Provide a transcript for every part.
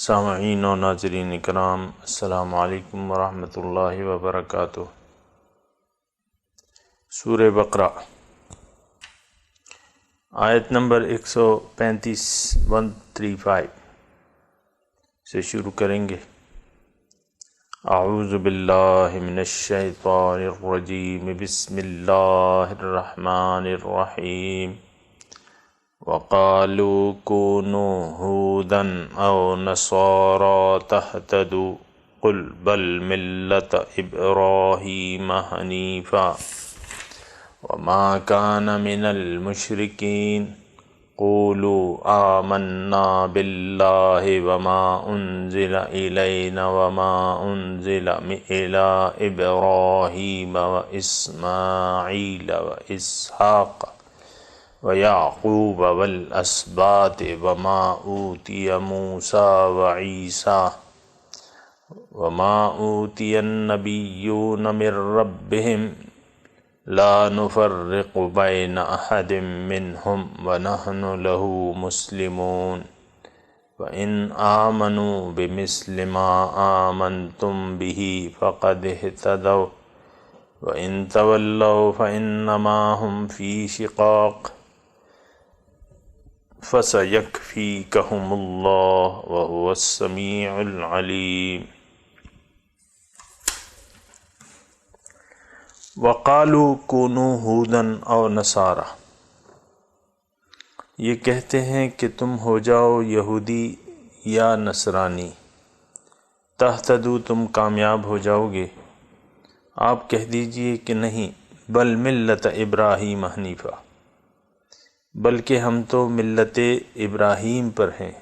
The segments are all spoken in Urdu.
سامعین و ناظرین اکرام، السلام علیکم ورحمۃ اللہ وبرکاتہ۔ سورہ بقرہ آیت نمبر 135 سے شروع کریں گے۔ اعوذ باللہ من الشیطان الرجیم، بسم اللہ الرحمن الرحیم۔ وَقَالُوا كُونُوا هُودًا أَوْ نَصَارَىٰ تَهْتَدُوا قُلْ بَلْ مِلَّةَ إِبْرَاهِيمَ حَنِيفًا وَمَا كَانَ مِنَ الْمُشْرِكِينَ قُولُوا آمَنَّا بِاللَّهِ وَمَا أُنزِلَ إِلَيْنَا وَمَا أُنزِلَ إِلَىٰ إِبْرَاهِيمَ وَإِسْمَاعِيلَ وَإِسْحَاقَ وَيَعْقُوبَ وَالْأَسْبَاطِ وَمَا أُوتِيَ مُوسَىٰ وَعِيسَىٰ وَمَا أُوتِيَ النَّبِيُّونَ مِن رَّبِّهِمْ لَا نُفَرِّقُ بَيْنَ أَحَدٍ مِّنْهُمْ وَنَحْنُ لَهُ مُسْلِمُونَ وَإِنْ آمَنُوا بِمِثْلِ مَا آمَنْتُمْ بِهِ فَقَدِ اهْتَدَوْا وَإِنْ تَوَلَّوْا فَإِنَّمَا هُمْ فِي شِقَاقٍ فَسَيَكْفِيكَهُمُ اللَّهُ وَهُوَ السَّمِيعُ الْعَلِيمُ۔ وَقَالُوا كُونُوا هُودًا أَوْ نَصَارَىٰ، یہ کہتے ہیں کہ تم ہو جاؤ یہودی یا نصرانی، تہتدوا تم کامیاب ہو جاؤ گے۔ آپ کہہ دیجئے کہ نہیں، بل ملت ابراہیم حنیفہ، بلکہ ہم تو ملت ابراہیم پر ہیں،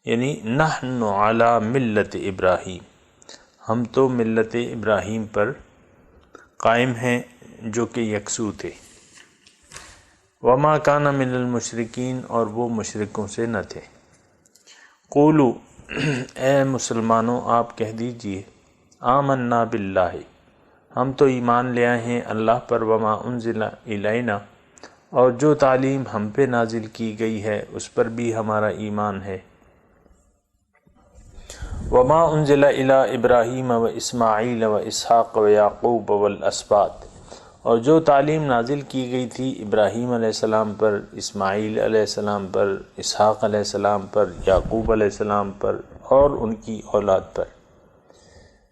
یعنی نحن علی ملت ابراہیم، ہم تو ملت ابراہیم پر قائم ہیں جو کہ یکسو تھے۔ وما کان من المشرکین، اور وہ مشرکوں سے نہ تھے۔ قولو، اے مسلمانوں آپ کہہ دیجئے، آمنا باللہ، ہم تو ایمان لے آئے ہیں اللہ پر، وما انزل الینا، اور جو تعلیم ہم پہ نازل کی گئی ہے اس پر بھی ہمارا ایمان ہے۔ وما انزل الی ابراہیم و اسماعیل و اسحاق و یعقوب والاسباط، اور جو تعلیم نازل کی گئی تھی ابراہیم علیہ السلام پر، اسماعیل علیہ السلام پر، اسحاق علیہ السلام پر، یعقوب علیہ السلام پر اور ان کی اولاد پر۔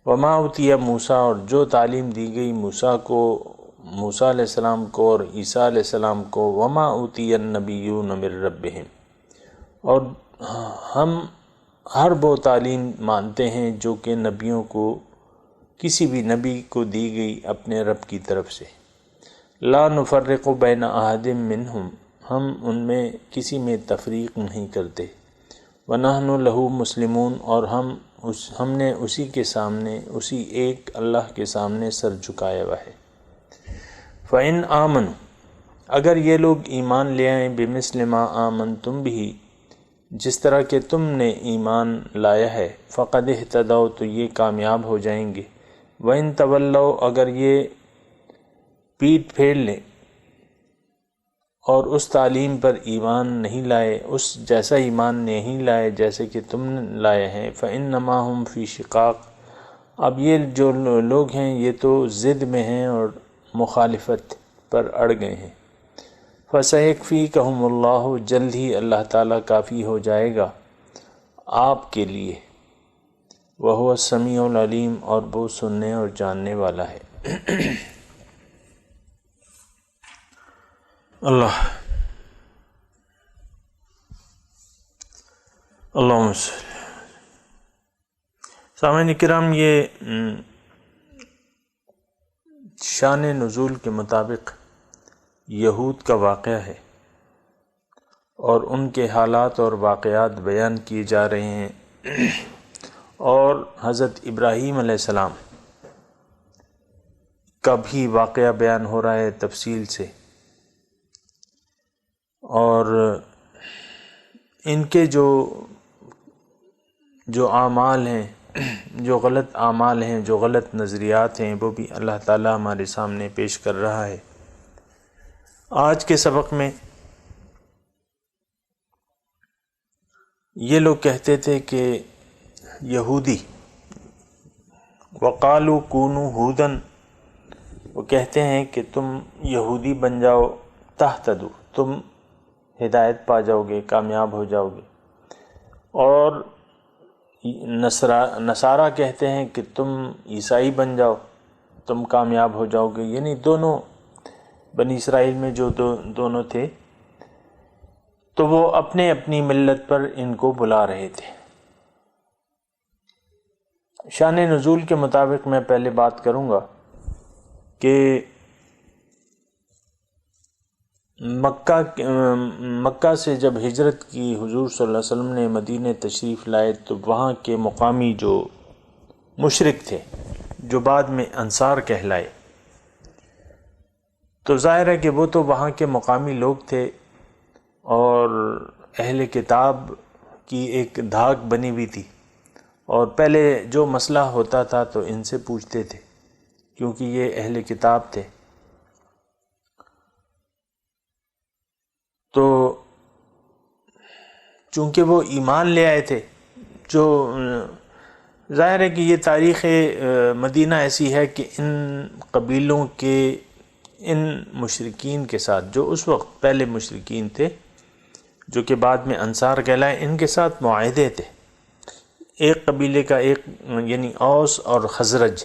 وما اوتی موسیٰ، اور جو تعلیم دی گئی موسیٰ علیہ السلام کو اور عیسیٰ علیہ السلام کو۔ وما اوتی النبیون من ربہم، اور ہم ہر وہ تعلیم مانتے ہیں جو کہ نبیوں کو، کسی بھی نبی کو دی گئی اپنے رب کی طرف سے۔ لا نفرق بین احد منہم، ہم ان میں کسی میں تفریق نہیں کرتے۔ ونحن لہ مسلمون، اور ہم نے اسی کے سامنے، اسی ایک اللہ کے سامنے سر جھکایا ہوا ہے۔ فَإِنْ آمَنُوا، اگر یہ لوگ ایمان لے آئیں، بِمِثْلِ مَا آمَنْتُمْ بِهِ، جس طرح کہ تم نے ایمان لایا ہے، فَقَدِ اهْتَدَوْا، تو یہ کامیاب ہو جائیں گے۔ وَإِنْ تَوَلَّوْا، اگر یہ پیٹھ پھیر لیں اور اس تعلیم پر ایمان نہیں لائے، اس جیسا ایمان نہیں لائے جیسے کہ تم لائے ہیں، فَإِنَّمَا هُمْ فِي شِقَاقٍ، اب یہ جو لوگ ہیں یہ تو ضد میں ہیں اور مخالفت پر اڑ گئے ہیں۔ فَسَيَكْفِيكَهُمُ اللَّهُ، جلد ہی اللہ تعالیٰ کافی ہو جائے گا آپ کے لیے۔ وَهُوَ السَّمِيعُ الْعَلِيمُ، اور وہ سننے اور جاننے والا ہے۔ اللہم صلی۔ سامعین کرام، یہ شان نزول کے مطابق یہود کا واقعہ ہے، اور ان کے حالات اور واقعات بیان کیے جا رہے ہیں، اور حضرت ابراہیم علیہ السلام کا بھی واقعہ بیان ہو رہا ہے تفصیل سے، اور ان کے جو اعمال ہیں، جو غلط اعمال ہیں، جو غلط نظریات ہیں، وہ بھی اللہ تعالیٰ ہمارے سامنے پیش کر رہا ہے۔ آج کے سبق میں یہ لوگ کہتے تھے کہ یہودی، وقالوا کونوا ہودن، وہ کہتے ہیں کہ تم یہودی بن جاؤ، تہتدوا، تم ہدایت پا جاؤ گے، کامیاب ہو جاؤ گے. اور نصارہ کہتے ہیں کہ تم عیسائی بن جاؤ، تم کامیاب ہو جاؤ گے. یعنی دونوں بنی اسرائیل میں جو دونوں تھے تو وہ اپنے اپنی ملت پر ان کو بلا رہے تھے. شان نزول کے مطابق میں پہلے بات کروں گا کہ مکہ سے جب ہجرت کی حضور صلی اللہ علیہ وسلم نے مدینہ تشریف لائے تو وہاں کے مقامی جو مشرک تھے، جو بعد میں انصار کہلائے، تو ظاہر ہے کہ وہ تو وہاں کے مقامی لوگ تھے اور اہل کتاب کی ایک دھاک بنی ہوئی تھی، اور پہلے جو مسئلہ ہوتا تھا تو ان سے پوچھتے تھے کیونکہ یہ اہل کتاب تھے. تو چونکہ وہ ایمان لے آئے تھے، جو ظاہر ہے کہ یہ تاریخ مدینہ ایسی ہے کہ ان قبیلوں کے ان مشرکین کے ساتھ، جو اس وقت پہلے مشرکین تھے جو کہ بعد میں انصار کہلائے، ان کے ساتھ معاہدے تھے. ایک قبیلے کا ایک، یعنی اوس اور خزرج،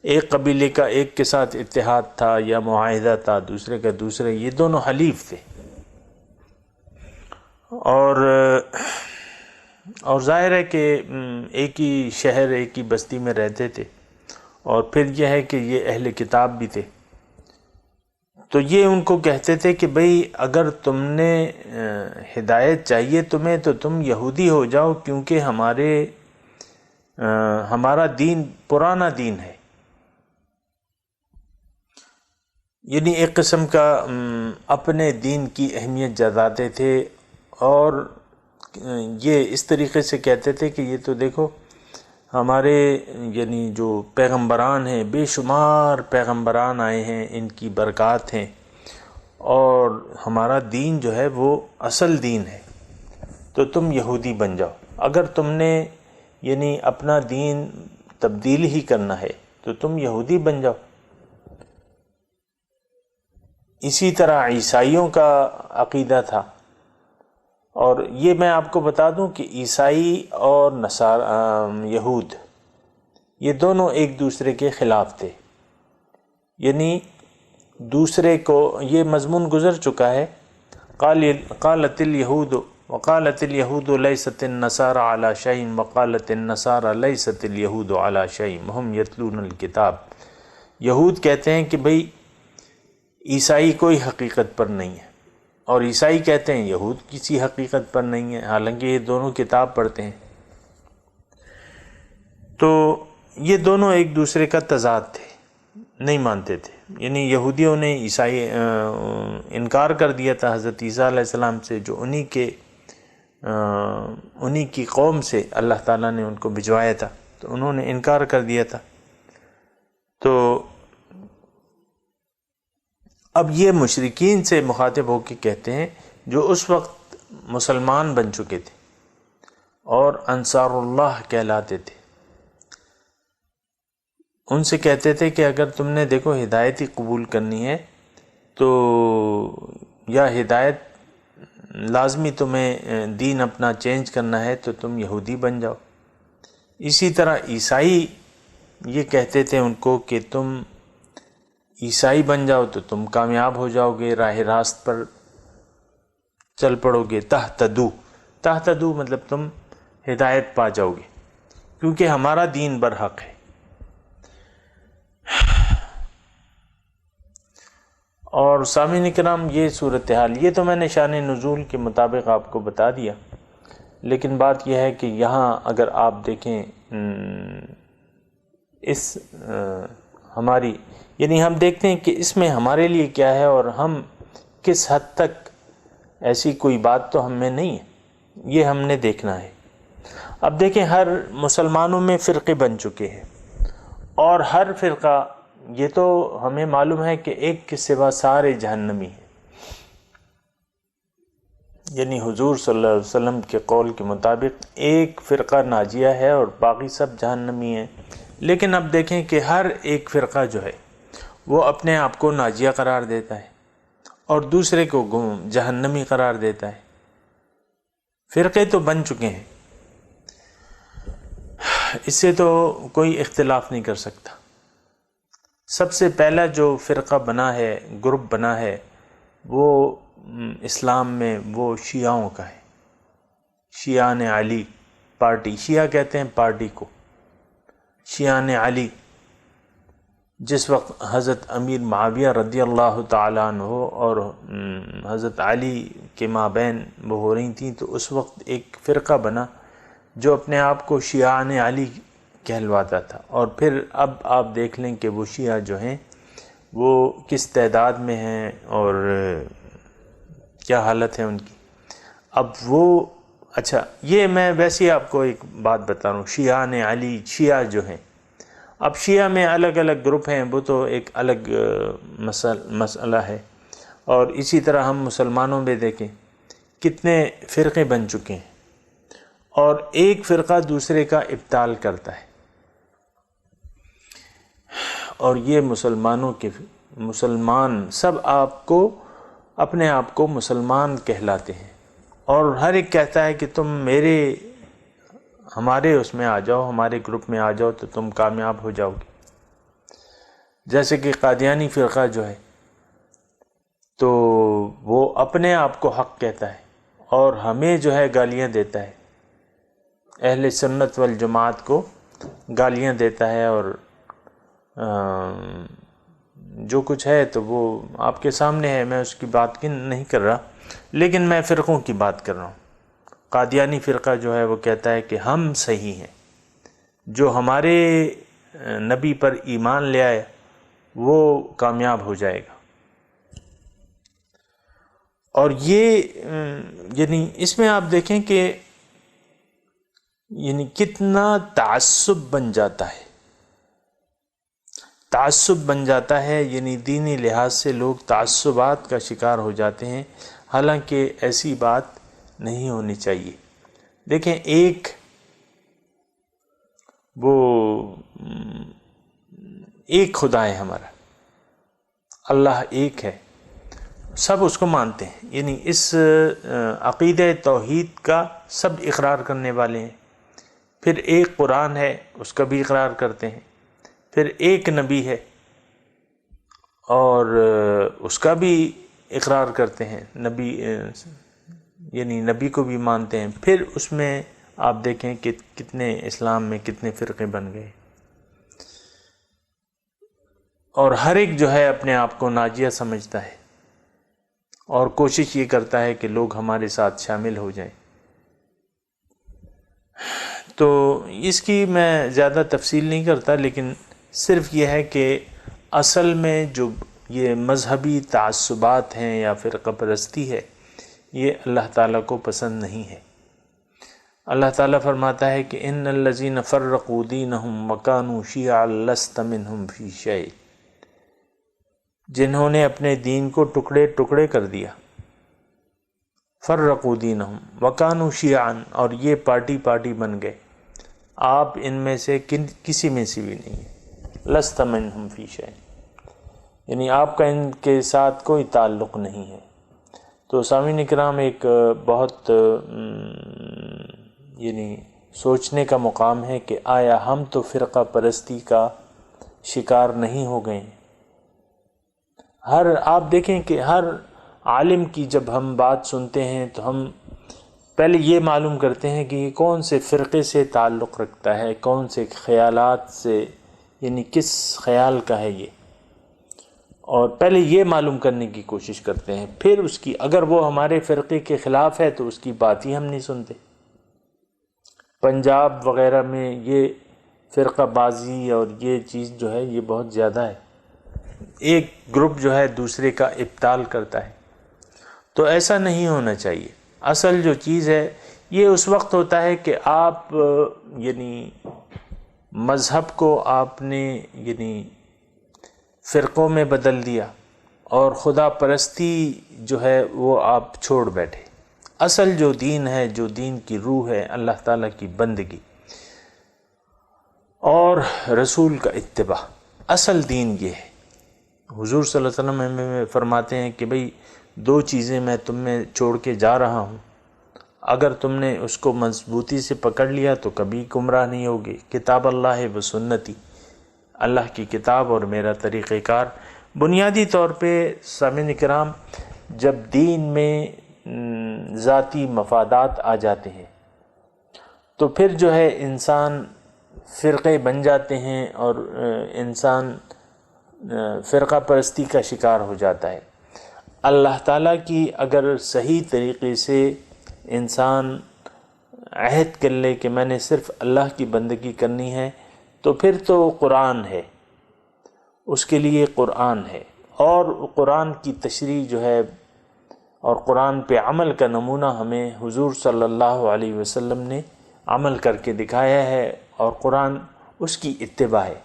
ایک قبیلے کا ایک کے ساتھ اتحاد تھا یا معاہدہ تھا، دوسرے کا دوسرے، یہ دونوں حلیف تھے. اور ظاہر ہے کہ ایک ہی شہر، ایک ہی بستی میں رہتے تھے، اور پھر یہ ہے کہ یہ اہل کتاب بھی تھے. تو یہ ان کو کہتے تھے کہ بھئی اگر تم نے ہدایت چاہیے تمہیں تو تم یہودی ہو جاؤ، کیونکہ ہمارا دین پرانا دین ہے. یعنی ایک قسم کا اپنے دین کی اہمیت جتاتے تھے، اور یہ اس طریقے سے کہتے تھے کہ یہ تو دیکھو ہمارے یعنی جو پیغمبران ہیں، بے شمار پیغمبران آئے ہیں، ان کی برکات ہیں، اور ہمارا دین جو ہے وہ اصل دین ہے، تو تم یہودی بن جاؤ. اگر تم نے یعنی اپنا دین تبدیل ہی کرنا ہے تو تم یہودی بن جاؤ. اسی طرح عیسائیوں کا عقیدہ تھا. اور یہ میں آپ کو بتا دوں کہ عیسائی اور یہود یہ دونوں ایک دوسرے کے خلاف تھے. یعنی دوسرے کو یہ مضمون گزر چکا ہے. قالت الیہود وقالت الیہود لیست النصارى علی شیء وقالت النصارى لیست الیہود علی شیء وهم یتلون الکتاب. یہود کہتے ہیں کہ بھئی عیسائی کوئی حقیقت پر نہیں ہے، اور عیسائی کہتے ہیں یہود کسی حقیقت پر نہیں ہے، حالانکہ یہ دونوں کتاب پڑھتے ہیں. تو یہ دونوں ایک دوسرے کا تضاد تھے، نہیں مانتے تھے. یعنی یہودیوں نے عیسائی انکار کر دیا تھا حضرت عیسیٰ علیہ السلام سے، جو انہی کی قوم سے اللہ تعالیٰ نے ان کو بھجوایا تھا، تو انہوں نے انکار کر دیا تھا. تو اب یہ مشرکین سے مخاطب ہو کے کہتے ہیں جو اس وقت مسلمان بن چکے تھے اور انصار اللہ کہلاتے تھے. ان سے کہتے تھے کہ اگر تم نے دیکھو ہدایت ہی قبول کرنی ہے تو یا ہدایت لازمی تمہیں دین اپنا چینج کرنا ہے تو تم یہودی بن جاؤ. اسی طرح عیسائی یہ کہتے تھے ان کو کہ تم عیسائی بن جاؤ تو تم کامیاب ہو جاؤ گے، راہ راست پر چل پڑو گے. تہتدو مطلب تم ہدایت پا جاؤ گے، کیونکہ ہمارا دین برحق ہے. اور سامعین کرام، یہ صورتحال، یہ تو میں نے شان نزول کے مطابق آپ کو بتا دیا، لیکن بات یہ ہے کہ یہاں اگر آپ دیکھیں اس ہماری یعنی ہم دیکھتے ہیں کہ اس میں ہمارے لیے کیا ہے اور ہم کس حد تک، ایسی کوئی بات تو ہم میں نہیں ہے، یہ ہم نے دیکھنا ہے. اب دیکھیں ہر مسلمانوں میں فرقے بن چکے ہیں، اور ہر فرقہ یہ تو ہمیں معلوم ہے کہ ایک کے سوا سارے جہنمی ہیں. یعنی حضور صلی اللہ علیہ وسلم کے قول کے مطابق ایک فرقہ ناجیہ ہے اور باقی سب جہنمی ہیں، لیکن اب دیکھیں کہ ہر ایک فرقہ جو ہے وہ اپنے آپ کو ناجیہ قرار دیتا ہے اور دوسرے کو جہنمی قرار دیتا ہے۔ فرقے تو بن چکے ہیں، اس سے تو کوئی اختلاف نہیں کر سکتا۔ سب سے پہلا جو فرقہ بنا ہے، گروپ بنا ہے، وہ اسلام میں وہ شیعوں کا ہے، شیعان علی پارٹی، شیعہ کہتے ہیں پارٹی کو، شیعان علی۔ جس وقت حضرت امیر معاویہ رضی اللہ تعالیٰ عنہ اور حضرت علی کے مابین وہ ہو رہی تھیں، تو اس وقت ایک فرقہ بنا جو اپنے آپ کو شیعان علی کہلواتا تھا، اور پھر اب آپ دیکھ لیں کہ وہ شیعہ جو ہیں وہ کس تعداد میں ہیں اور کیا حالت ہے ان کی۔ اب وہ اچھا، یہ میں ویسے ہی آپ کو ایک بات بتا رہا ہوں، شیعان علی، شیعہ جو ہیں، اب شیعہ میں الگ الگ گروپ ہیں، وہ تو ایک الگ مسئلہ ہے، اور اسی طرح ہم مسلمانوں میں دیکھیں کتنے فرقے بن چکے ہیں، اور ایک فرقہ دوسرے کا ابطال کرتا ہے، اور یہ مسلمان سب آپ کو اپنے آپ کو مسلمان کہلاتے ہیں، اور ہر ایک کہتا ہے کہ تم ہمارے اس میں آ جاؤ، ہمارے گروپ میں آ جاؤ تو تم کامیاب ہو جاؤ گے۔ جیسے کہ قادیانی فرقہ جو ہے تو وہ اپنے آپ کو حق کہتا ہے اور ہمیں جو ہے گالیاں دیتا ہے، اہل سنت والجماعت کو گالیاں دیتا ہے، اور جو کچھ ہے تو وہ آپ کے سامنے ہے، میں اس کی بات نہیں کر رہا، لیکن میں فرقوں کی بات کر رہا ہوں۔ قادیانی فرقہ جو ہے وہ کہتا ہے کہ ہم صحیح ہیں، جو ہمارے نبی پر ایمان لے آئے وہ کامیاب ہو جائے گا، اور یہ یعنی اس میں آپ دیکھیں کہ یعنی کتنا تعصب بن جاتا ہے، تعصب بن جاتا ہے، یعنی دینی لحاظ سے لوگ تعصبات کا شکار ہو جاتے ہیں، حالانکہ ایسی بات نہیں ہونی چاہیے۔ دیکھیں، ایک خدا ہے ہمارا، اللہ ایک ہے، سب اس کو مانتے ہیں، یعنی اس عقیدہ توحید کا سب اقرار کرنے والے ہیں۔ پھر ایک قرآن ہے، اس کا بھی اقرار کرتے ہیں، پھر ایک نبی ہے اور اس کا بھی اقرار کرتے ہیں، یعنی نبی کو بھی مانتے ہیں۔ پھر اس میں آپ دیکھیں کہ کتنے اسلام میں کتنے فرقے بن گئے، اور ہر ایک جو ہے اپنے آپ کو ناجیہ سمجھتا ہے اور کوشش یہ کرتا ہے کہ لوگ ہمارے ساتھ شامل ہو جائیں۔ تو اس کی میں زیادہ تفصیل نہیں کرتا، لیکن صرف یہ ہے کہ اصل میں جو یہ مذہبی تعصبات ہیں یا فرقہ پرستی ہے، یہ اللہ تعالیٰ کو پسند نہیں ہے۔ اللہ تعالیٰ فرماتا ہے کہ ان الذین فرقوا دینہم وکانوا شیعا لست منہم فی شیء، جنہوں نے اپنے دین کو ٹکڑے ٹکڑے کر دیا، فرقوا دینہم وکانوا شیعا، اور یہ پارٹی بن گئے، آپ ان میں سے کسی میں سے بھی نہیں ہے، لست منہم فی شیء، یعنی آپ کا ان کے ساتھ کوئی تعلق نہیں ہے۔ تو سامعین اکرام، ایک بہت یعنی سوچنے کا مقام ہے کہ آیا ہم تو فرقہ پرستی کا شکار نہیں ہو گئے ہیں؟ آپ دیکھیں کہ ہر عالم کی جب ہم بات سنتے ہیں تو ہم پہلے یہ معلوم کرتے ہیں کہ یہ کون سے فرقے سے تعلق رکھتا ہے، کون سے خیالات سے، یعنی کس خیال کا ہے یہ، اور پہلے یہ معلوم کرنے کی کوشش کرتے ہیں، پھر اس کی اگر وہ ہمارے فرقے کے خلاف ہے تو اس کی بات ہی ہم نہیں سنتے۔ پنجاب وغیرہ میں یہ فرقہ بازی اور یہ چیز جو ہے یہ بہت زیادہ ہے، ایک گروپ جو ہے دوسرے کا ابطال کرتا ہے، تو ایسا نہیں ہونا چاہیے۔ اصل جو چیز ہے یہ اس وقت ہوتا ہے کہ آپ یعنی مذہب کو آپ نے یعنی فرقوں میں بدل دیا، اور خدا پرستی جو ہے وہ آپ چھوڑ بیٹھے، اصل جو دین ہے، جو دین کی روح ہے، اللہ تعالیٰ کی بندگی اور رسول کا اتباع، اصل دین یہ ہے۔ حضور صلی اللہ علیہ وسلم ہمیں فرماتے ہیں کہ بھئی 2 چیزیں میں تم میں چھوڑ کے جا رہا ہوں، اگر تم نے اس کو مضبوطی سے پکڑ لیا تو کبھی گمراہ نہیں ہوگی، کتاب اللہ و سنتی، اللہ کی کتاب اور میرا طریقہ کار۔ بنیادی طور پہ سامعین کرام، جب دین میں ذاتی مفادات آ جاتے ہیں تو پھر جو ہے انسان فرقے بن جاتے ہیں اور انسان فرقہ پرستی کا شکار ہو جاتا ہے۔ اللہ تعالیٰ کی اگر صحیح طریقے سے انسان عہد کر لے کہ میں نے صرف اللہ کی بندگی کرنی ہے، تو پھر تو قرآن ہے، اس کے لیے قرآن ہے، اور قرآن کی تشریح جو ہے اور قرآن پہ عمل کا نمونہ ہمیں حضور صلی اللہ علیہ وسلم نے عمل کر کے دکھایا ہے، اور قرآن اس کی اتباع ہے۔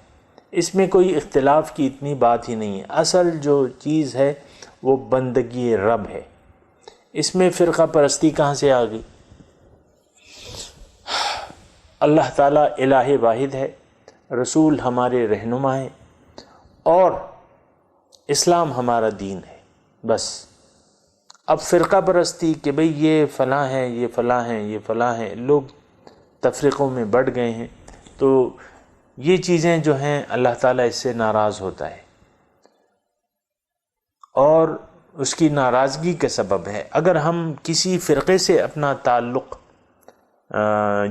اس میں کوئی اختلاف کی اتنی بات ہی نہیں ہے۔ اصل جو چیز ہے وہ بندگی رب ہے، اس میں فرقہ پرستی کہاں سے آ گئی؟ اللہ تعالیٰ الہ واحد ہے، رسول ہمارے رہنما ہیں، اور اسلام ہمارا دین ہے، بس۔ اب فرقہ پرستی کہ بھئی یہ فلاں ہیں، یہ فلاں ہیں، یہ فلاں ہیں، لوگ تفریقوں میں بڑھ گئے ہیں، تو یہ چیزیں جو ہیں اللہ تعالیٰ اس سے ناراض ہوتا ہے، اور اس کی ناراضگی کا سبب ہے اگر ہم کسی فرقے سے اپنا تعلق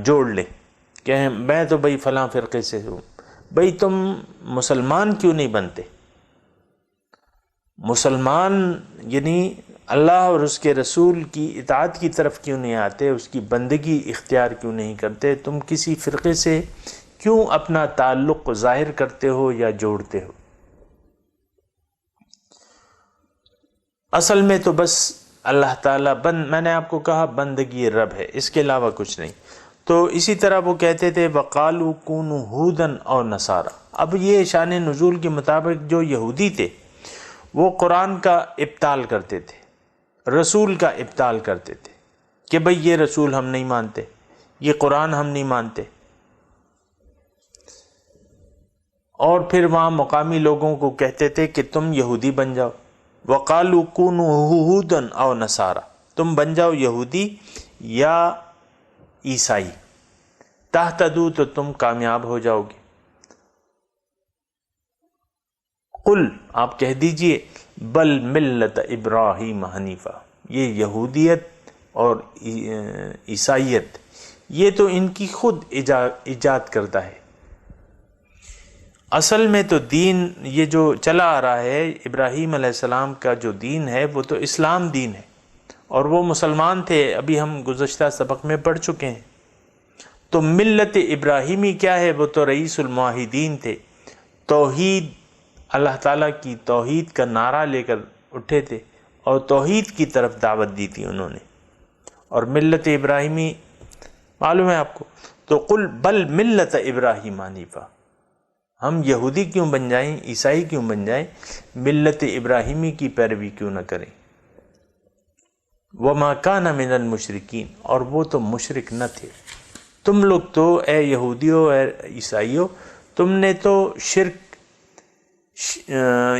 جوڑ لیں کہ میں تو بھئی فلاں فرقے سے ہوں۔ بھئی تم مسلمان کیوں نہیں بنتے؟ مسلمان یعنی اللہ اور اس کے رسول کی اطاعت کی طرف کیوں نہیں آتے، اس کی بندگی اختیار کیوں نہیں کرتے؟ تم کسی فرقے سے کیوں اپنا تعلق ظاہر کرتے ہو یا جوڑتے ہو؟ اصل میں تو بس اللہ تعالیٰ میں نے آپ کو کہا بندگی رب ہے، اس کے علاوہ کچھ نہیں۔ تو اسی طرح وہ کہتے تھے وَقَالُوا كُونُوا هُودًا أَوْ نَصَارَىٰ۔ اب یہ شان نزول کے مطابق جو یہودی تھے وہ قرآن کا ابطال کرتے تھے، رسول کا ابطال کرتے تھے کہ بھئی یہ رسول ہم نہیں مانتے، یہ قرآن ہم نہیں مانتے، اور پھر وہاں مقامی لوگوں کو کہتے تھے کہ تم یہودی بن جاؤ، وَقَالُوا كُونُوا هُودًا أَوْ نَصَارَىٰ، تم بن جاؤ یہودی یا عیسائی، تہتدوا تو تم کامیاب ہو جاؤ گے۔ قل آپ کہہ دیجئے بل ملت ابراہیم حنیفہ، یہ یہودیت اور عیسائیت یہ تو ان کی خود ایجاد کرتا ہے۔ اصل میں تو دین یہ جو چلا آ رہا ہے، ابراہیم علیہ السلام کا جو دین ہے وہ تو اسلام دین ہے، اور وہ مسلمان تھے، ابھی ہم گزشتہ سبق میں پڑھ چکے ہیں۔ تو ملت ابراہیمی کیا ہے؟ وہ تو رئیس الموحدین تھے، توحید، اللہ تعالیٰ کی توحید کا نعرہ لے کر اٹھے تھے اور توحید کی طرف دعوت دی تھی انہوں نے، اور ملت ابراہیمی معلوم ہے آپ کو۔ تو قل بل ملت ابراہیم حنیفہ، ہم یہودی کیوں بن جائیں، عیسائی کیوں بن جائیں، ملت ابراہیمی کی پیروی کیوں نہ کریں۔ وما کان من المشرکین، اور وہ تو مشرک نہ تھے۔ تم لوگ تو اے یہودیوں اے عیسائیوں، تم نے تو شرک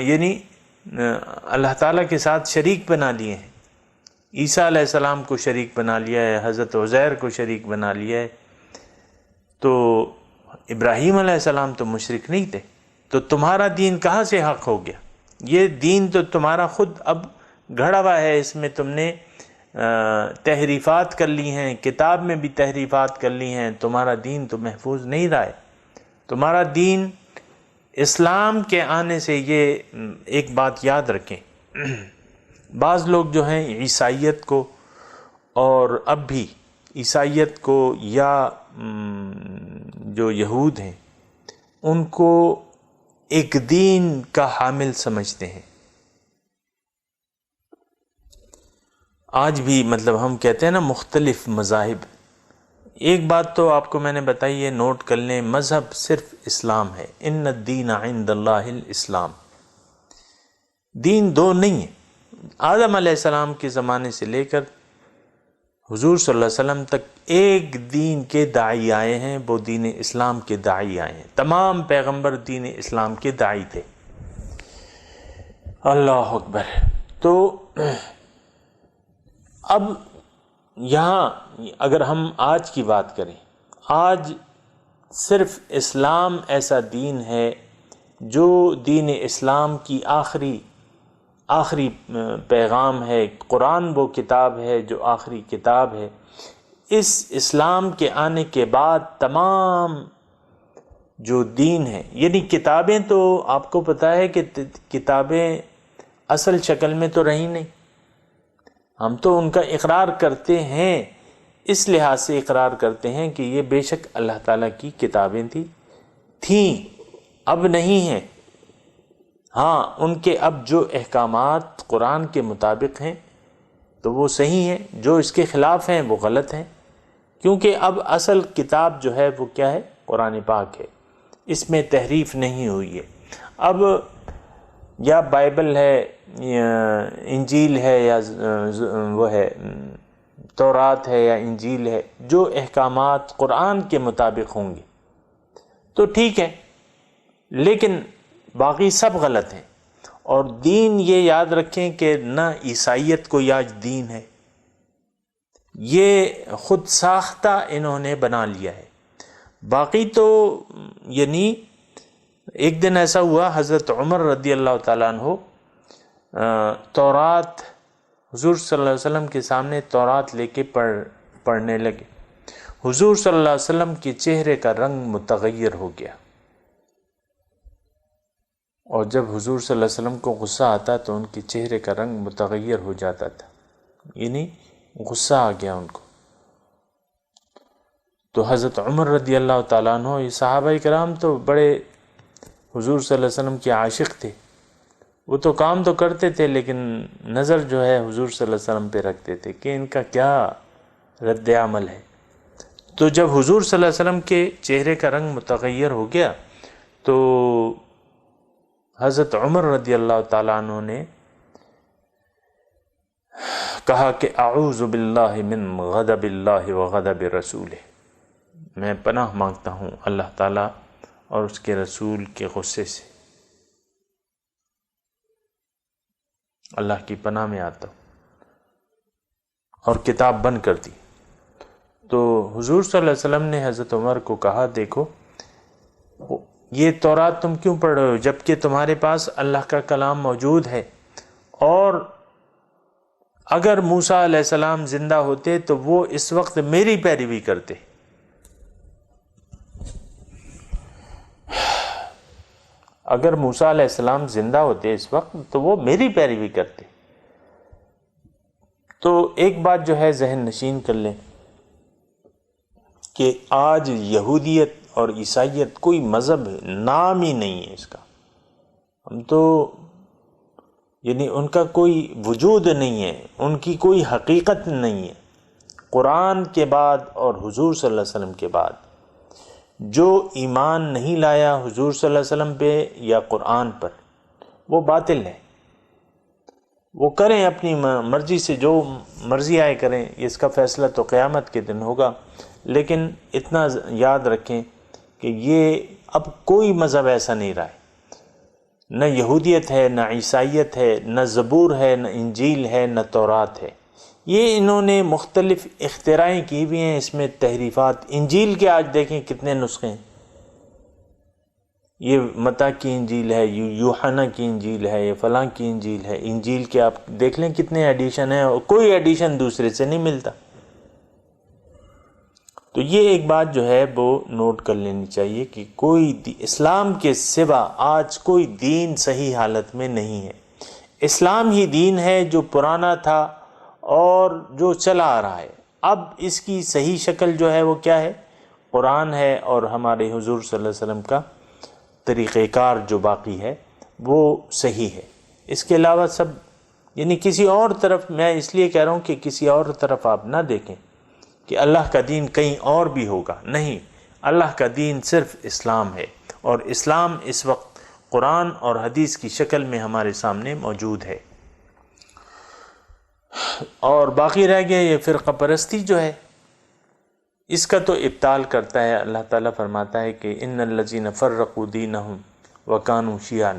یعنی اللہ تعالیٰ کے ساتھ شریک بنا لیے ہیں، عیسیٰ علیہ السلام کو شریک بنا لیا ہے، حضرت عزیر کو شریک بنا لیا ہے۔ تو ابراہیم علیہ السلام تو مشرک نہیں تھے، تو تمہارا دین کہاں سے حق ہو گیا؟ یہ دین تو تمہارا خود اب گھڑا ہوا ہے، اس میں تم نے تحریفات کر لی ہیں، کتاب میں بھی تحریفات کر لی ہیں، تمہارا دین تو محفوظ نہیں رہا ہے۔ تمہارا دین اسلام کے آنے سے، یہ ایک بات یاد رکھیں، بعض لوگ جو ہیں عیسائیت کو، اور اب بھی عیسائیت کو یا جو یہود ہیں ان کو ایک دین کا حامل سمجھتے ہیں۔ آج بھی مطلب ہم کہتے ہیں نا مختلف مذاہب، ایک بات تو آپ کو میں نے بتائی ہے، نوٹ کر لیں، مذہب صرف اسلام ہے، ان الدین عند اللہ الاسلام۔ دین 2 نہیں ہے، آدم علیہ السلام کے زمانے سے لے کر حضور صلی اللہ علیہ وسلم تک ایک دین کے داعی آئے ہیں، وہ دین اسلام کے داعی آئے ہیں۔ تمام پیغمبر دین اسلام کے داعی تھے۔ اللہ اکبر۔ تو اب یہاں اگر ہم آج کی بات کریں، آج صرف اسلام ایسا دین ہے جو دین اسلام کی آخری پیغام ہے۔ قرآن وہ کتاب ہے جو آخری کتاب ہے۔ اس اسلام کے آنے کے بعد تمام جو دین ہے، یعنی کتابیں تو آپ کو پتہ ہے کہ کتابیں اصل شکل میں تو رہی نہیں، ہم تو ان کا اقرار کرتے ہیں، اس لحاظ سے اقرار کرتے ہیں کہ یہ بے شک اللہ تعالیٰ کی کتابیں تھیں، اب نہیں ہیں۔ ہاں، ان کے اب جو احکامات قرآن کے مطابق ہیں تو وہ صحیح ہیں، جو اس کے خلاف ہیں وہ غلط ہیں، کیونکہ اب اصل کتاب جو ہے وہ کیا ہے؟ قرآن پاک ہے، اس میں تحریف نہیں ہوئی ہے۔ اب یا بائبل ہے یا انجیل ہے یا وہ ہے تورات ہے یا انجیل ہے، جو احکامات قرآن کے مطابق ہوں گے تو ٹھیک ہے، لیکن باقی سب غلط ہیں۔ اور دین یہ یاد رکھیں کہ نہ عیسائیت کوئی آج دین ہے، یہ خود ساختہ انہوں نے بنا لیا ہے۔ باقی تو یعنی ایک دن ایسا ہوا، حضرت عمر رضی اللہ تعالیٰ عنہ تورات، حضور صلی اللہ علیہ وسلم کے سامنے تورات لے کے پڑھنے لگے۔ حضور صلی اللہ علیہ وسلم کے چہرے کا رنگ متغیر ہو گیا، اور جب حضور صلی اللہ علیہ وسلم کو غصہ آتا تو ان کے چہرے کا رنگ متغیر ہو جاتا تھا، یعنی غصہ آ گیا ان کو۔ تو حضرت عمر رضی اللہ تعالیٰ عنہ، یہ صحابہ کرام تو بڑے حضور صلی اللہ علیہ وسلم کے عاشق تھے، وہ تو کام تو کرتے تھے لیکن نظر جو ہے حضور صلی اللہ علیہ وسلم پہ رکھتے تھے کہ ان کا کیا رد عمل ہے۔ تو جب حضور صلی اللہ علیہ وسلم کے چہرے کا رنگ متغیر ہو گیا تو حضرت عمر رضی اللہ تعالیٰ عنہ نے کہا کہ اعوذ باللہ من غضب اللہ و غضب رسولہ، میں پناہ مانگتا ہوں اللہ تعالیٰ اور اس کے رسول کے غصے سے، اللہ کی پناہ میں آتا ہوں، اور کتاب بند کر دی۔ تو حضور صلی اللہ علیہ وسلم نے حضرت عمر کو کہا، دیکھو یہ تورات تم کیوں پڑھ رہے ہو جبکہ تمہارے پاس اللہ کا کلام موجود ہے، اور اگر موسیٰ علیہ السلام زندہ ہوتے تو وہ اس وقت میری پیروی کرتے۔ اگر موسیٰ علیہ السلام زندہ ہوتے اس وقت تو وہ میری پیروی کرتے۔ تو ایک بات جو ہے ذہن نشین کر لیں کہ آج یہودیت اور عیسائیت کوئی مذہب نام ہی نہیں ہے اس کا، ہم تو یعنی ان کا کوئی وجود نہیں ہے، ان کی کوئی حقیقت نہیں ہے۔ قرآن کے بعد اور حضور صلی اللہ علیہ وسلم کے بعد جو ایمان نہیں لایا حضور صلی اللہ علیہ وسلم پہ یا قرآن پر، وہ باطل ہے۔ وہ کریں اپنی مرضی سے، جو مرضی آئے کریں، اس کا فیصلہ تو قیامت کے دن ہوگا، لیکن اتنا یاد رکھیں کہ یہ اب کوئی مذہب ایسا نہیں رہا ہے، نہ یہودیت ہے، نہ عیسائیت ہے، نہ زبور ہے، نہ انجیل ہے، نہ تورات ہے۔ یہ انہوں نے مختلف اختراعیں کی بھی ہیں، اس میں تحریفات۔ انجیل کے آج دیکھیں کتنے نسخے ہیں، یہ متی کی انجیل ہے، یوحنا کی انجیل ہے، یہ فلاں کی انجیل ہے۔ انجیل کے آپ دیکھ لیں کتنے ایڈیشن ہیں، اور کوئی ایڈیشن دوسرے سے نہیں ملتا۔ تو یہ ایک بات جو ہے وہ نوٹ کر لینی چاہیے کہ کوئی اسلام کے سوا آج کوئی دین صحیح حالت میں نہیں ہے۔ اسلام ہی دین ہے جو پرانا تھا اور جو چلا آ رہا ہے۔ اب اس کی صحیح شکل جو ہے وہ کیا ہے؟ قرآن ہے، اور ہمارے حضور صلی اللہ علیہ وسلم کا طریقہ کار جو باقی ہے وہ صحیح ہے۔ اس کے علاوہ سب یعنی کسی اور طرف، میں اس لیے کہہ رہا ہوں کہ کسی اور طرف آپ نہ دیکھیں کہ اللہ کا دین کہیں اور بھی ہوگا، نہیں، اللہ کا دین صرف اسلام ہے، اور اسلام اس وقت قرآن اور حدیث کی شکل میں ہمارے سامنے موجود ہے۔ اور باقی رہ گیا یہ فرقہ پرستی جو ہے، اس کا تو ابطال کرتا ہے اللہ تعالیٰ، فرماتا ہے کہ ان الذین فرقوا دینہم وکانوا شیعا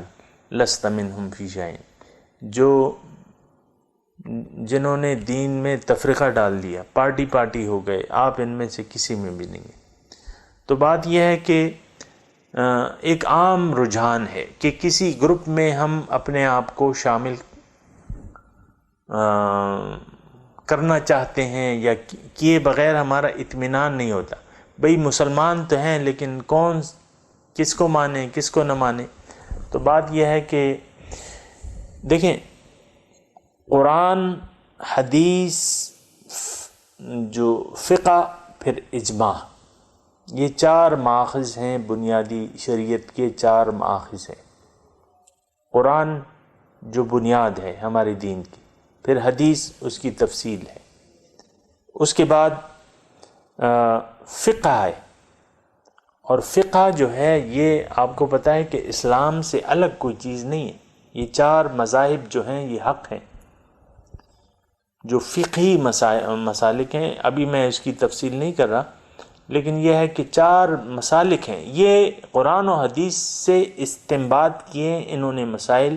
لست منہم فی شیء، جو جنہوں نے دین میں تفرقہ ڈال دیا، پارٹی پارٹی ہو گئے، آپ ان میں سے کسی میں بھی نہیں ہیں۔ تو بات یہ ہے کہ ایک عام رجحان ہے کہ کسی گروپ میں ہم اپنے آپ کو شامل کرنا چاہتے ہیں، یا کیے بغیر ہمارا اطمینان نہیں ہوتا۔ بھئی مسلمان تو ہیں لیکن کون کس کو مانے کس کو نہ مانے۔ تو بات یہ ہے کہ دیکھیں، قرآن، حدیث، جو فقہ، پھر اجماع، یہ چار ماخذ ہیں، بنیادی شریعت کے چار ماخذ ہیں۔ قرآن جو بنیاد ہے ہمارے دین کی، پھر حدیث اس کی تفصیل ہے، اس کے بعد فقہ ہے، اور فقہ جو ہے یہ آپ کو پتہ ہے کہ اسلام سے الگ کوئی چیز نہیں ہے۔ یہ چار مذاہب جو ہیں یہ حق ہیں، جو فقہی مسالک ہیں، ابھی میں اس کی تفصیل نہیں کر رہا، لیکن یہ ہے کہ چار مسالک ہیں، یہ قرآن و حدیث سے استنباط کیے انہوں نے مسائل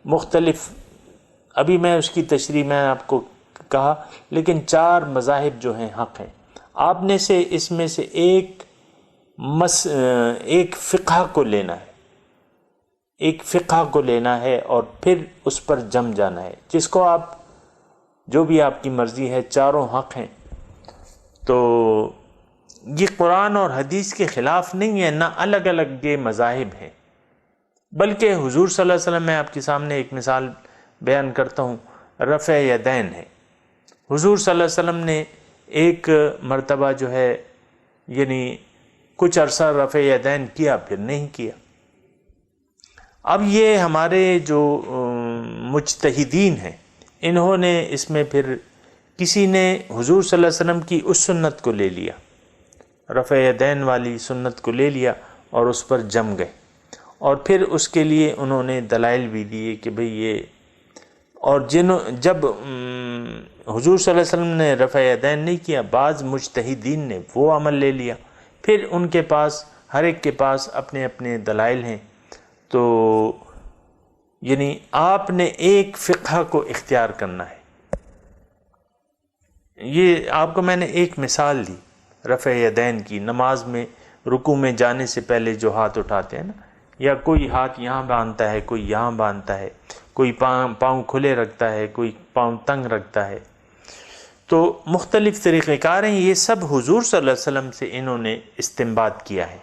مختلف، ابھی میں اس کی تشریح میں آپ کو کہا، لیکن چار مذاہب جو ہیں حق ہیں۔ آپ نے سے اس میں سے ایک فقہ کو لینا ہے، ایک فقہ کو لینا ہے اور پھر اس پر جم جانا ہے، جس کو آپ جو بھی آپ کی مرضی ہے، چاروں حق ہیں۔ تو یہ قرآن اور حدیث کے خلاف نہیں ہے، نہ الگ الگ یہ مذاہب ہیں، بلکہ حضور صلی اللہ علیہ وسلم، میں آپ کے سامنے ایک مثال بیان کرتا ہوں، رفع یدین ہے۔ حضور صلی اللہ علیہ وسلم نے ایک مرتبہ جو ہے یعنی کچھ عرصہ رفع یدین کیا، پھر نہیں کیا۔ اب یہ ہمارے جو مجتہدین ہیں، انہوں نے اس میں پھر کسی نے حضور صلی اللہ علیہ وسلم کی اس سنت کو لے لیا، رفع یدین والی سنت کو لے لیا اور اس پر جم گئے، اور پھر اس کے لیے انہوں نے دلائل بھی دیے کہ بھئی یہ، اور جب حضور صلی اللہ علیہ وسلم نے رفع یدین نہیں کیا، بعض مجتہدین نے وہ عمل لے لیا، پھر ان کے پاس، ہر ایک کے پاس اپنے اپنے دلائل ہیں۔ تو یعنی آپ نے ایک فقہ کو اختیار کرنا ہے۔ یہ آپ کو میں نے ایک مثال دی رفع یدین کی، نماز میں رکوع میں جانے سے پہلے جو ہاتھ اٹھاتے ہیں نا، یا کوئی ہاتھ یہاں باندھتا ہے، کوئی یہاں باندھتا ہے، کوئی پاؤں کھلے رکھتا ہے، کوئی پاؤں تنگ رکھتا ہے، تو مختلف طریقہ کار ہیں۔ یہ سب حضور صلی اللہ علیہ وسلم سے انہوں نے استنباط کیا ہے،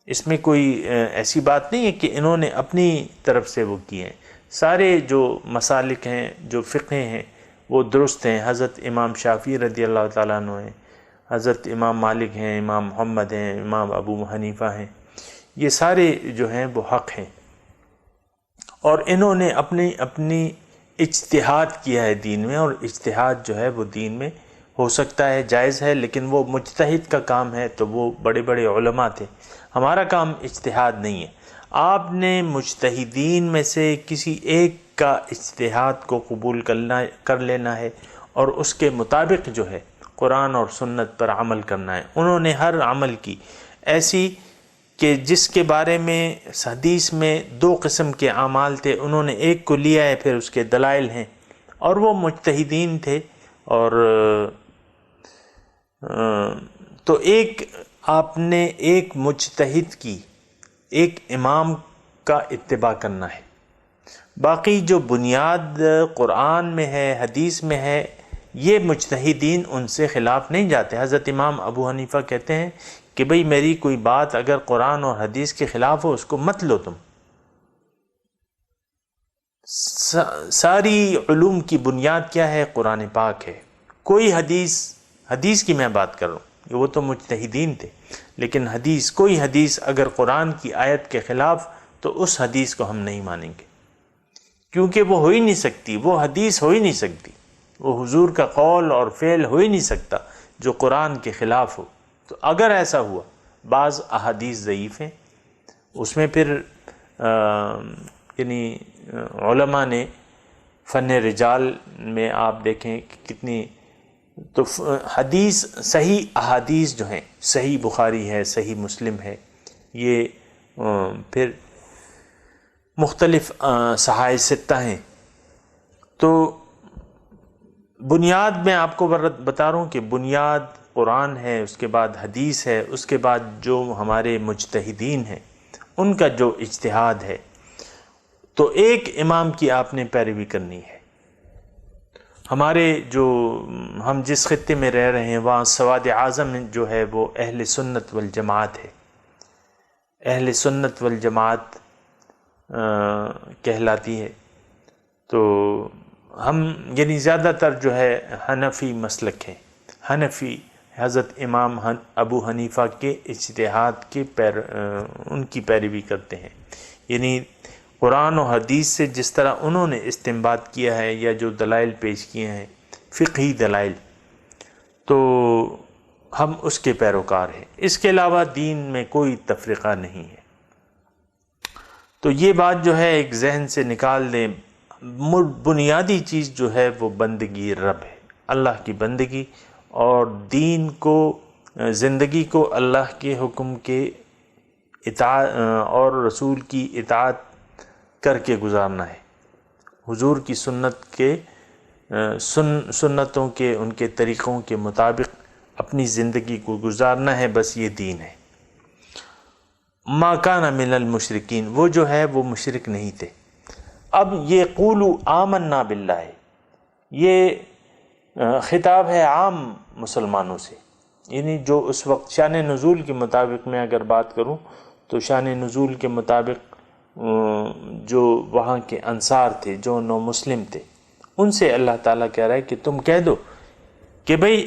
اس میں کوئی ایسی بات نہیں ہے کہ انہوں نے اپنی طرف سے وہ کیے ہیں۔ سارے جو مسالک ہیں، جو فقہ ہیں، وہ درست ہیں۔ حضرت امام شافعی رضی اللہ تعالیٰ عنہ ہیں، حضرت امام مالک ہیں، امام محمد ہیں، امام ابو حنیفہ ہیں، یہ سارے جو ہیں وہ حق ہیں، اور انہوں نے اپنی اجتہاد کیا ہے دین میں، اور اجتہاد جو ہے وہ دین میں ہو سکتا ہے، جائز ہے، لیکن وہ مجتہد کا کام ہے، تو وہ بڑے بڑے علماء تھے، ہمارا کام اجتہاد نہیں ہے۔ آپ نے مجتہدین میں سے کسی ایک کا اجتہاد کو قبول کر لینا ہے، اور اس کے مطابق جو ہے قرآن اور سنت پر عمل کرنا ہے۔ انہوں نے ہر عمل کی ایسی کہ جس کے بارے میں حدیث میں دو قسم کے اعمال تھے، انہوں نے ایک کو لیا ہے، پھر اس کے دلائل ہیں، اور وہ مجتہدین تھے۔ اور تو ایک آپ نے ایک مجتہد کی، ایک امام کا اتباع کرنا ہے، باقی جو بنیاد قرآن میں ہے، حدیث میں ہے، یہ مجتہدین ان سے خلاف نہیں جاتے۔ حضرت امام ابو حنیفہ کہتے ہیں کہ بھئی میری کوئی بات اگر قرآن اور حدیث کے خلاف ہو، اس کو مت لو تم۔ ساری علوم کی بنیاد کیا ہے؟ قرآن پاک ہے۔ کوئی حدیث کی میں بات کر رہا ہوں، وہ تو مجتہدین تھے، لیکن کوئی حدیث اگر قرآن کی آیت کے خلاف، تو اس حدیث کو ہم نہیں مانیں گے، کیونکہ وہ ہو ہی نہیں سکتی، وہ حدیث ہو ہی نہیں سکتی، وہ حضور کا قول اور فعل ہو ہی نہیں سکتا جو قرآن کے خلاف ہو۔ تو اگر ایسا ہوا، بعض احادیث ضعیف ہیں، اس میں پھر یعنی علماء نے فن رجال میں آپ دیکھیں کہ کتنی، تو حدیث، صحیح احادیث جو ہیں، صحیح بخاری ہے، صحیح مسلم ہے، یہ پھر مختلف صحائح ستہ ہیں. تو بنیاد میں آپ کو بتا رہا ہوں کہ بنیاد قرآن ہے، اس کے بعد حدیث ہے، اس کے بعد جو ہمارے مجتہدین ہیں ان کا جو اجتہاد ہے. تو ایک امام کی آپ نے پیروی کرنی ہے. ہمارے جو ہم جس خطے میں رہ رہے ہیں وہاں سواد اعظم جو ہے وہ اہل سنت والجماعت ہے. اہل سنت والجماعت کہلاتی ہے. تو ہم یعنی زیادہ تر جو ہے حنفی مسلک ہے. حنفی حضرت امام ابو حنیفہ کے اجتہاد کے ان کی پیروی کرتے ہیں. یعنی قرآن و حدیث سے جس طرح انہوں نے استنباط کیا ہے یا جو دلائل پیش کیے ہیں فقہی دلائل، تو ہم اس کے پیروکار ہیں. اس کے علاوہ دین میں کوئی تفریقہ نہیں ہے. تو یہ بات جو ہے ایک ذہن سے نکال دیں. بنیادی چیز جو ہے وہ بندگی رب ہے، اللہ کی بندگی، اور دین کو، زندگی کو اللہ کے حکم کے اطاعت اور رسول کی اطاعت کر کے گزارنا ہے. حضور کی سنت کے سنتوں کے، ان کے طریقوں کے مطابق اپنی زندگی کو گزارنا ہے. بس یہ دین ہے. ما کان من المشرکین، وہ جو ہے وہ مشرک نہیں تھے. اب یہ قولوا آمنا باللہ، یہ خطاب ہے عام مسلمانوں سے. یعنی جو اس وقت شان نزول کے مطابق میں اگر بات کروں تو شان نزول کے مطابق جو وہاں کے انصار تھے، جو نو مسلم تھے، ان سے اللہ تعالیٰ کہہ رہا ہے کہ تم کہہ دو کہ بھئی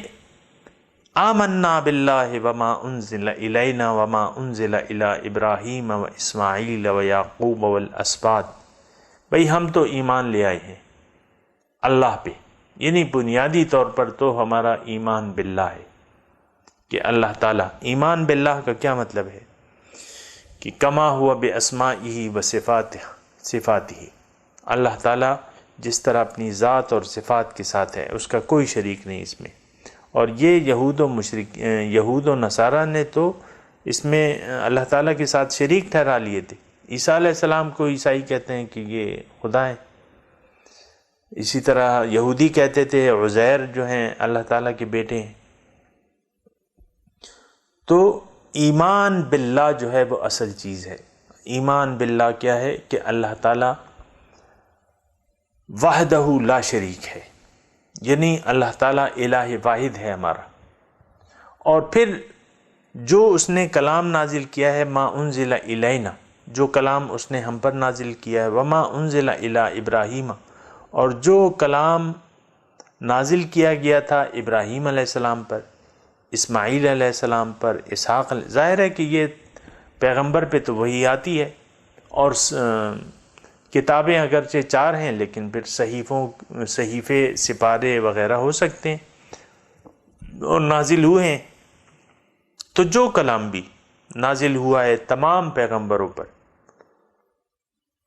آمنا باللہ وما انزل الینا وما انزل الی ابراہیم و اسماعیل و یعقوب والاسباط. بھئی ہم تو ایمان لے آئے ہیں اللہ پہ. یعنی بنیادی طور پر تو ہمارا ایمان باللہ ہے کہ اللہ تعالیٰ. ایمان باللہ کا کیا مطلب ہے؟ کہ کما ہوا باسمائہ و صفاتہ، اللہ تعالیٰ جس طرح اپنی ذات اور صفات کے ساتھ ہے اس کا کوئی شریک نہیں اس میں. اور یہ یہود و نصارہ نے تو اس میں اللہ تعالیٰ کے ساتھ شریک ٹھہرا لیے تھے. عیسیٰ علیہ السلام کو عیسائی کہتے ہیں کہ یہ خدا ہے. اسی طرح یہودی کہتے تھے عزیر جو ہیں اللہ تعالیٰ کے بیٹے ہیں. تو ایمان باللہ جو ہے وہ اصل چیز ہے. ایمان باللہ کیا ہے؟ کہ اللہ تعالیٰ وحدہ لا شریک ہے، یعنی اللہ تعالیٰ الہ واحد ہے ہمارا. اور پھر جو اس نے کلام نازل کیا ہے ما انزل الینا، جو کلام اس نے ہم پر نازل کیا ہے، وما انزل الی ابراہیم، اور جو کلام نازل کیا گیا تھا ابراہیم علیہ السلام پر، اسماعیل علیہ السلام پر، اسحاق ظاہر ہے کہ یہ پیغمبر پہ تو وہی آتی ہے. اور کتابیں اگرچہ 4 ہیں لیکن پھر صحیفے سپارے وغیرہ ہو سکتے ہیں اور نازل ہوئے ہیں. تو جو کلام بھی نازل ہوا ہے تمام پیغمبروں پر،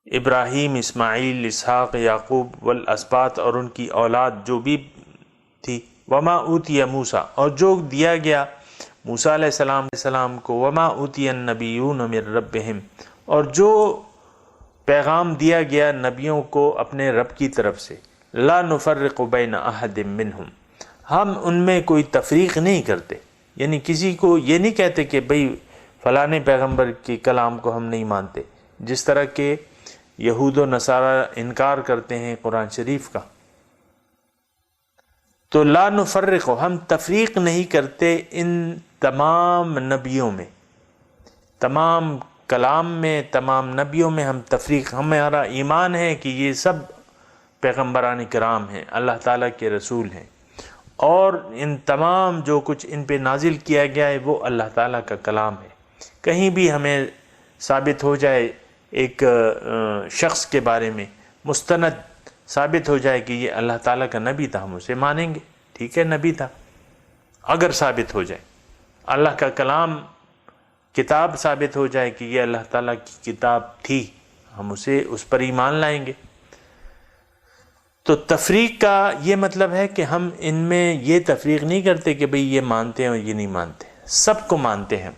ابراہیم، اسماعیل، اسحاق، یعقوب والاسباط اور ان کی اولاد جو بھی تھی، وما اوتی موسیٰ، اور جو دیا گیا موسیٰ علیہ السلام کو، وما اوتی النبیون من ربہم، اور جو پیغام دیا گیا نبیوں کو اپنے رب کی طرف سے، لا نفرق بین احد منہم، ہم ان میں کوئی تفریق نہیں کرتے. یعنی کسی کو یہ نہیں کہتے کہ بھئی فلانے پیغمبر کے کلام کو ہم نہیں مانتے، جس طرح کہ یہود و نصارہ انکار کرتے ہیں قرآن شریف کا. تو لا نفرق، ہم تفریق نہیں کرتے ان تمام نبیوں میں، تمام کلام میں، تمام نبیوں میں ہم تفریق، ہمارا ایمان ہے کہ یہ سب پیغمبران کرام ہیں، اللہ تعالیٰ کے رسول ہیں، اور ان تمام جو کچھ ان پہ نازل کیا گیا ہے وہ اللہ تعالیٰ کا کلام ہے. کہیں بھی ہمیں ثابت ہو جائے ایک شخص کے بارے میں مستند ثابت ہو جائے کہ یہ اللہ تعالیٰ کا نبی تھا، ہم اسے مانیں گے، ٹھیک ہے نبی تھا. اگر ثابت ہو جائے اللہ کا کلام، کتاب ثابت ہو جائے کہ یہ اللہ تعالیٰ کی کتاب تھی، ہم اس پر ایمان لائیں گے. تو تفریق کا یہ مطلب ہے کہ ہم ان میں یہ تفریق نہیں کرتے کہ بھئی یہ مانتے ہیں اور یہ نہیں مانتے، سب کو مانتے ہیں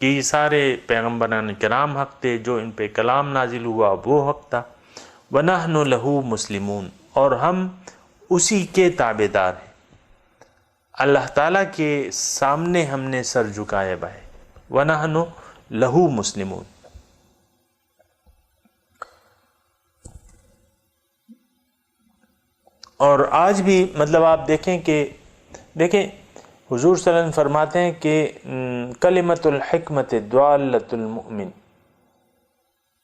کہ یہ سارے پیغمبران کرام حق تھے، جو ان پہ کلام نازل ہوا وہ حق تھا۔ وَنَحْنُ لَهُ مُسْلِمُونَ، اور ہم اسی کے تابع دار ہیں، اللہ تعالیٰ کے سامنے ہم نے سر جھکایا ہے۔ وَنَحْنُ لَهُ مُسْلِمُونَ۔ اور آج بھی مطلب آپ دیکھیں حضور صلی اللہ علیہ وسلم فرماتے ہیں کہ کلمۃ الحکمت ضالۃ المؤمن،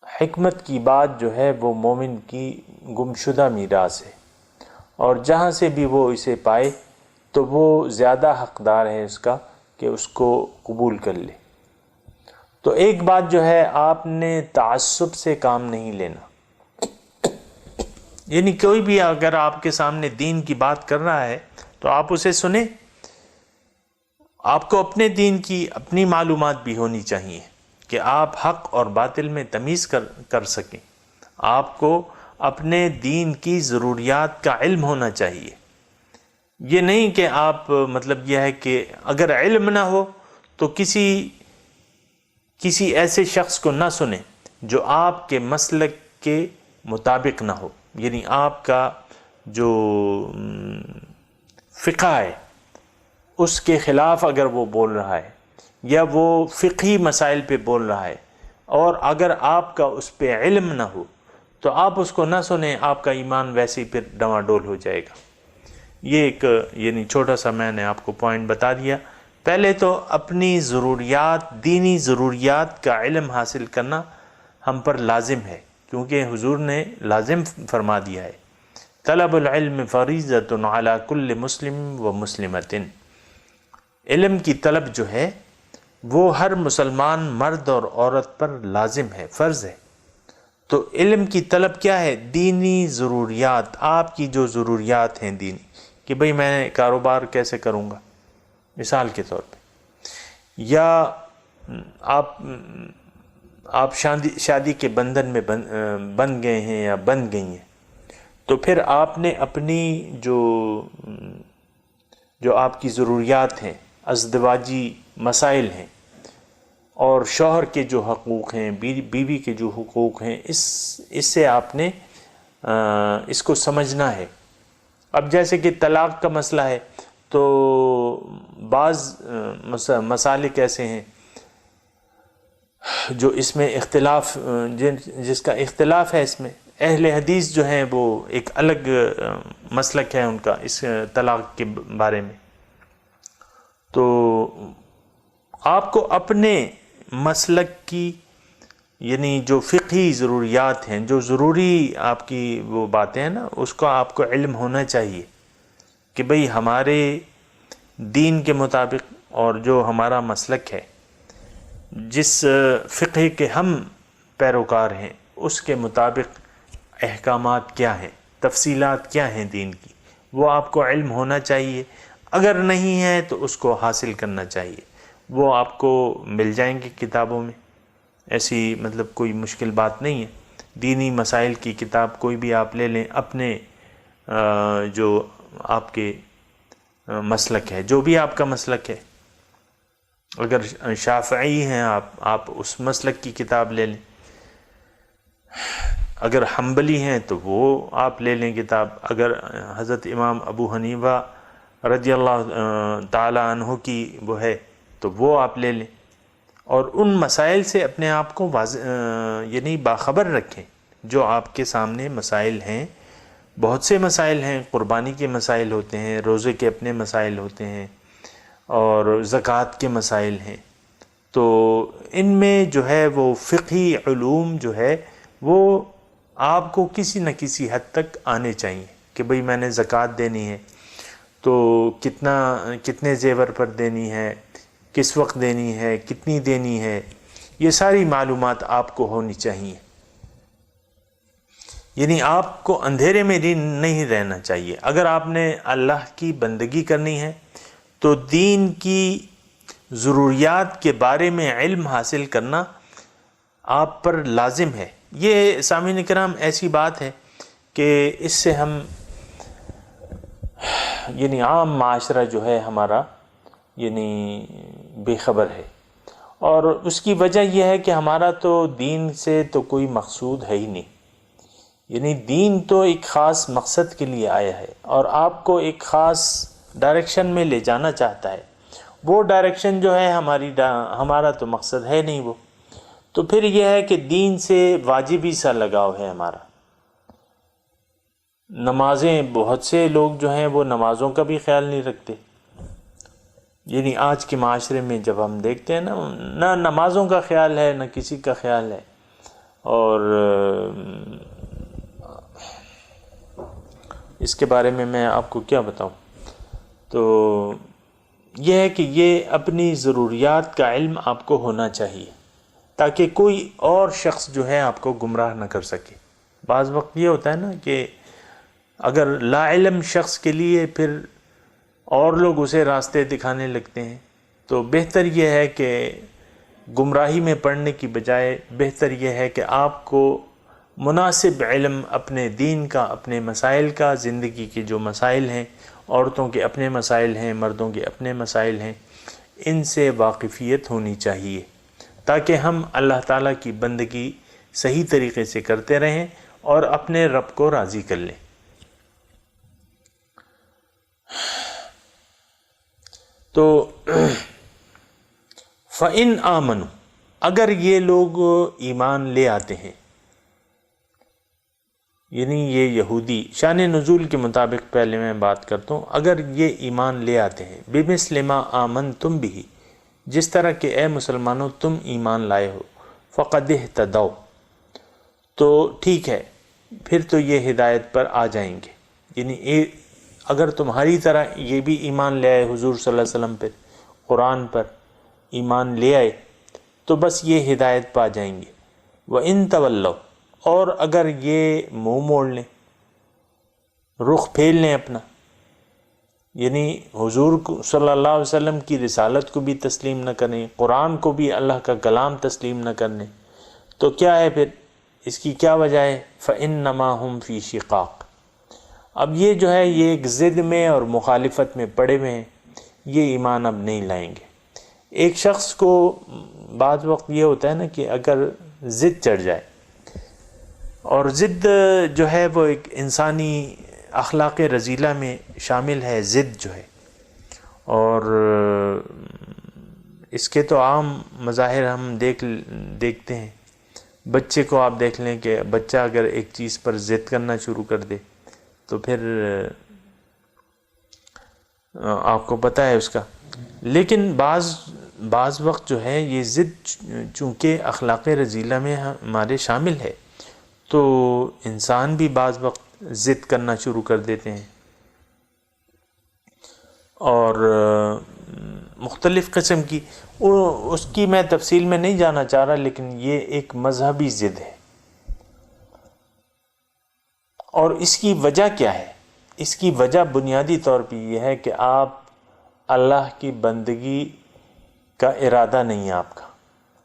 حکمت کی بات جو ہے وہ مومن کی گمشدہ میراث ہے، اور جہاں سے بھی وہ اسے پائے تو وہ زیادہ حقدار ہے اس کا کہ اس کو قبول کر لے۔ تو ایک بات جو ہے، آپ نے تعصب سے کام نہیں لینا، یعنی کوئی بھی اگر آپ کے سامنے دین کی بات کر رہا ہے تو آپ اسے سنیں۔ آپ کو اپنے دین کی اپنی معلومات بھی ہونی چاہیے کہ آپ حق اور باطل میں تمیز کر سکیں۔ آپ کو اپنے دین کی ضروریات کا علم ہونا چاہیے۔ یہ نہیں کہ آپ مطلب یہ ہے کہ اگر علم نہ ہو تو کسی ایسے شخص کو نہ سنیں جو آپ کے مسلک کے مطابق نہ ہو، یعنی آپ کا جو فقہ ہے اس کے خلاف اگر وہ بول رہا ہے یا وہ فقہی مسائل پہ بول رہا ہے، اور اگر آپ کا اس پہ علم نہ ہو تو آپ اس کو نہ سنیں، آپ کا ایمان ویسے ہی پھر ڈواڈول ہو جائے گا۔ یہ ایک یعنی چھوٹا سا میں نے آپ کو پوائنٹ بتا دیا۔ پہلے تو اپنی ضروریات، دینی ضروریات کا علم حاصل کرنا ہم پر لازم ہے، کیونکہ حضور نے لازم فرما دیا ہے، طلب العلم فریضۃ علی کل مسلم و مسلمۃ۔ علم کی طلب جو ہے وہ ہر مسلمان مرد اور عورت پر لازم ہے، فرض ہے۔ تو علم کی طلب کیا ہے؟ دینی ضروریات، آپ کی جو ضروریات ہیں دینی، کہ بھئی میں کاروبار کیسے کروں گا مثال کے طور پہ، یا آپ شادی کے بندھن میں بن گئے ہیں یا بن گئی ہیں، تو پھر آپ نے اپنی جو آپ کی ضروریات ہیں، ازدواجی مسائل ہیں، اور شوہر کے جو حقوق ہیں، بیوی کے جو حقوق ہیں، اس سے آپ نے اس کو سمجھنا ہے۔ اب جیسے کہ طلاق کا مسئلہ ہے تو بعض مسالک ایسے ہیں جو اس میں اختلاف، جس کا اختلاف ہے، اس میں اہل حدیث جو ہیں وہ ایک الگ مسلک ہے ان کا اس طلاق کے بارے میں۔ تو آپ کو اپنے مسلک کی یعنی جو فقہی ضروریات ہیں، جو ضروری آپ کی وہ باتیں ہیں نا، اس کا آپ کو علم ہونا چاہیے کہ بھئی ہمارے دین کے مطابق اور جو ہمارا مسلک ہے، جس فقہ کے ہم پیروکار ہیں، اس کے مطابق احکامات کیا ہیں، تفصیلات کیا ہیں دین کی، وہ آپ کو علم ہونا چاہیے۔ اگر نہیں ہے تو اس کو حاصل کرنا چاہیے، وہ آپ کو مل جائیں گے کتابوں میں، ایسی مطلب کوئی مشکل بات نہیں ہے۔ دینی مسائل کی کتاب کوئی بھی آپ لے لیں، اپنے جو آپ کے مسلک ہے، جو بھی آپ کا مسلک ہے، اگر شافعی ہیں آپ اس مسلک کی کتاب لے لیں، اگر حنبلی ہیں تو وہ آپ لے لیں کتاب، اگر حضرت امام ابو حنیفہ رضی اللہ تعالی عنہ کی وہ ہے تو وہ آپ لے لیں، اور ان مسائل سے اپنے آپ کو یعنی باخبر رکھیں جو آپ کے سامنے مسائل ہیں۔ بہت سے مسائل ہیں، قربانی کے مسائل ہوتے ہیں، روزے کے اپنے مسائل ہوتے ہیں، اور زکوٰۃ کے مسائل ہیں۔ تو ان میں جو ہے وہ فقہی علوم جو ہے وہ آپ کو کسی نہ کسی حد تک آنے چاہیے کہ بھئی میں نے زکوٰۃ دینی ہے تو کتنے زیور پر دینی ہے، کس وقت دینی ہے، کتنی دینی ہے، یہ ساری معلومات آپ کو ہونی چاہیے۔ یعنی آپ کو اندھیرے میں نہیں رہنا چاہیے۔ اگر آپ نے اللہ کی بندگی کرنی ہے تو دین کی ضروریات کے بارے میں علم حاصل کرنا آپ پر لازم ہے۔ یہ سامعین کرام ایسی بات ہے کہ اس سے ہم یعنی عام معاشرہ جو ہے ہمارا یعنی بے خبر ہے، اور اس کی وجہ یہ ہے کہ ہمارا تو دین سے تو کوئی مقصود ہے ہی نہیں، یعنی دین تو ایک خاص مقصد کے لیے آیا ہے اور آپ کو ایک خاص ڈائریکشن میں لے جانا چاہتا ہے، وہ ڈائریکشن جو ہے ہمارا تو مقصد ہے نہیں وہ، تو پھر یہ ہے کہ دین سے واجبی سا لگاؤ ہے ہمارا۔ نمازیں بہت سے لوگ جو ہیں وہ نمازوں کا بھی خیال نہیں رکھتے، یعنی آج کے معاشرے میں جب ہم دیکھتے ہیں نا، نہ نمازوں کا خیال ہے نہ کسی کا خیال ہے، اور اس کے بارے میں آپ کو کیا بتاؤں، تو یہ ہے کہ یہ اپنی ضروریات کا علم آپ کو ہونا چاہیے تاکہ کوئی اور شخص جو ہے آپ کو گمراہ نہ کر سکے۔ بعض وقت یہ ہوتا ہے نا کہ اگر لا علم شخص کے لیے پھر اور لوگ اسے راستے دکھانے لگتے ہیں، تو بہتر یہ ہے کہ گمراہی میں پڑنے کی بجائے بہتر یہ ہے کہ آپ کو مناسب علم اپنے دین کا، اپنے مسائل کا، زندگی کے جو مسائل ہیں، عورتوں کے اپنے مسائل ہیں، مردوں کے اپنے مسائل ہیں، ان سے واقفیت ہونی چاہیے تاکہ ہم اللہ تعالیٰ کی بندگی صحیح طریقے سے کرتے رہیں اور اپنے رب کو راضی کر لیں۔ تو فَإِنْ آمَنُوا، اگر یہ لوگ ایمان لے آتے ہیں، یعنی یہ یہودی، شان نزول کے مطابق پہلے میں بات کرتا ہوں، اگر یہ ایمان لے آتے ہیں بِمِثْلِ مَا آمَنْتُمْ بِهِ، جس طرح کہ اے مسلمانوں تم ایمان لائے ہو، فَقَدْ اهْتَدَوْا، تو ٹھیک ہے، پھر تو یہ ہدایت پر آ جائیں گے، یعنی اگر تمہاری طرح یہ بھی ایمان لے آئے حضور صلی اللہ علیہ وسلم پر، قرآن پر ایمان لے آئے، تو بس یہ ہدایت پا جائیں گے۔ وَإِن تَوَلَّوْا، اور اگر یہ منہ موڑ لیں، رخ پھیر لیں اپنا، یعنی حضور صلی اللہ علیہ وسلم کی رسالت کو بھی تسلیم نہ کریں، قرآن کو بھی اللہ کا کلام تسلیم نہ کرنے، تو کیا ہے پھر اس کی کیا وجہ ہے؟ فَإِنَّمَا هُمْ فِي شِقَاقٍ، اب یہ جو ہے یہ ایک ضد میں اور مخالفت میں پڑے ہوئے ہیں، یہ ایمان اب نہیں لائیں گے۔ ایک شخص کو بعض وقت یہ ہوتا ہے نا کہ اگر ضد چڑھ جائے، اور ضد جو ہے وہ ایک انسانی اخلاق رذیلہ میں شامل ہے، ضد جو ہے، اور اس کے تو عام مظاہر ہم دیکھتے ہیں۔ بچے کو آپ دیکھ لیں کہ بچہ اگر ایک چیز پر ضد کرنا شروع کر دے تو پھر آپ کو پتہ ہے اس کا، لیکن بعض وقت جو ہے یہ ضد چونکہ اخلاق رذیلہ میں ہمارے شامل ہے، تو انسان بھی بعض وقت ضد کرنا شروع کر دیتے ہیں، اور مختلف قسم کی، اس کی میں تفصیل میں نہیں جانا چاہ رہا، لیکن یہ ایک مذہبی ضد ہے۔ اور اس کی وجہ کیا ہے؟ اس کی وجہ بنیادی طور پہ یہ ہے کہ آپ اللہ کی بندگی کا ارادہ نہیں ہے آپ کا،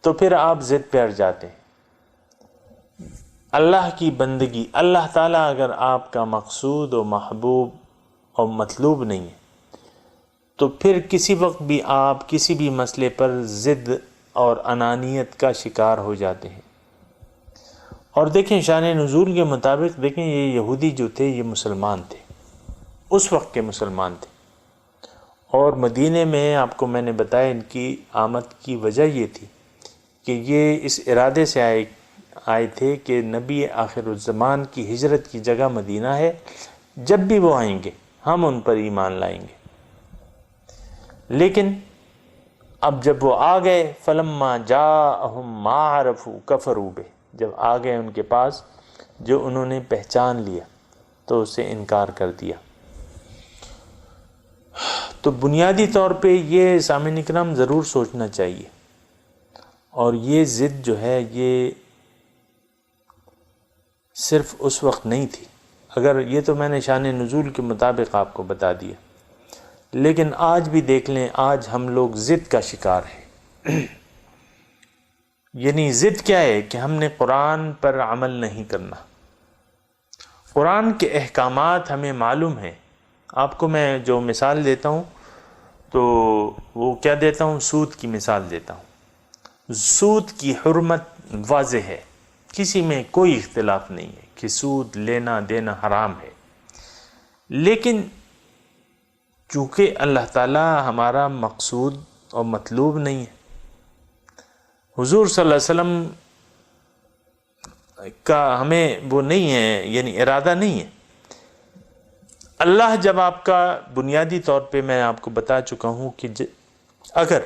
تو پھر آپ ضد پہ اڑ جاتے ہیں۔ اللہ کی بندگی، اللہ تعالیٰ اگر آپ کا مقصود و محبوب اور مطلوب نہیں ہے، تو پھر کسی وقت بھی آپ کسی بھی مسئلے پر ضد اور انانیت کا شکار ہو جاتے ہیں۔ اور دیکھیں شان نزول کے مطابق، دیکھیں یہ یہودی جو تھے یہ مسلمان تھے، اس وقت کے مسلمان تھے، اور مدینے میں آپ کو میں نے بتایا ان کی آمد کی وجہ یہ تھی کہ یہ اس ارادے سے آئے تھے کہ نبی آخر الزمان کی ہجرت کی جگہ مدینہ ہے، جب بھی وہ آئیں گے ہم ان پر ایمان لائیں گے۔ لیکن اب جب وہ آ گئے، فَلَمَّا جَاءَهُم مَّا عَرَفُوا كَفَرُوا بِهِ، جب آ گئے ان کے پاس جو انہوں نے پہچان لیا تو اسے انکار کر دیا۔ تو بنیادی طور پہ یہ سامعین کرام ضرور سوچنا چاہیے، اور یہ ضد جو ہے یہ صرف اس وقت نہیں تھی، اگر یہ تو میں نے شان نزول کے مطابق آپ کو بتا دیا، لیکن آج بھی دیکھ لیں، آج ہم لوگ ضد کا شکار ہیں۔ یعنی ضد کیا ہے کہ ہم نے قرآن پر عمل نہیں کرنا، قرآن کے احکامات ہمیں معلوم ہیں. آپ کو میں جو مثال دیتا ہوں تو وہ کیا دیتا ہوں؟ سود کی مثال دیتا ہوں. سود کی حرمت واضح ہے، کسی میں کوئی اختلاف نہیں ہے کہ سود لینا دینا حرام ہے. لیکن چونکہ اللہ تعالی ہمارا مقصود اور مطلوب نہیں ہے، حضور صلی اللہ علیہ وسلم کا ہمیں وہ نہیں ہے، یعنی ارادہ نہیں ہے. اللہ جب آپ کا بنیادی طور پہ میں آپ کو بتا چکا ہوں کہ اگر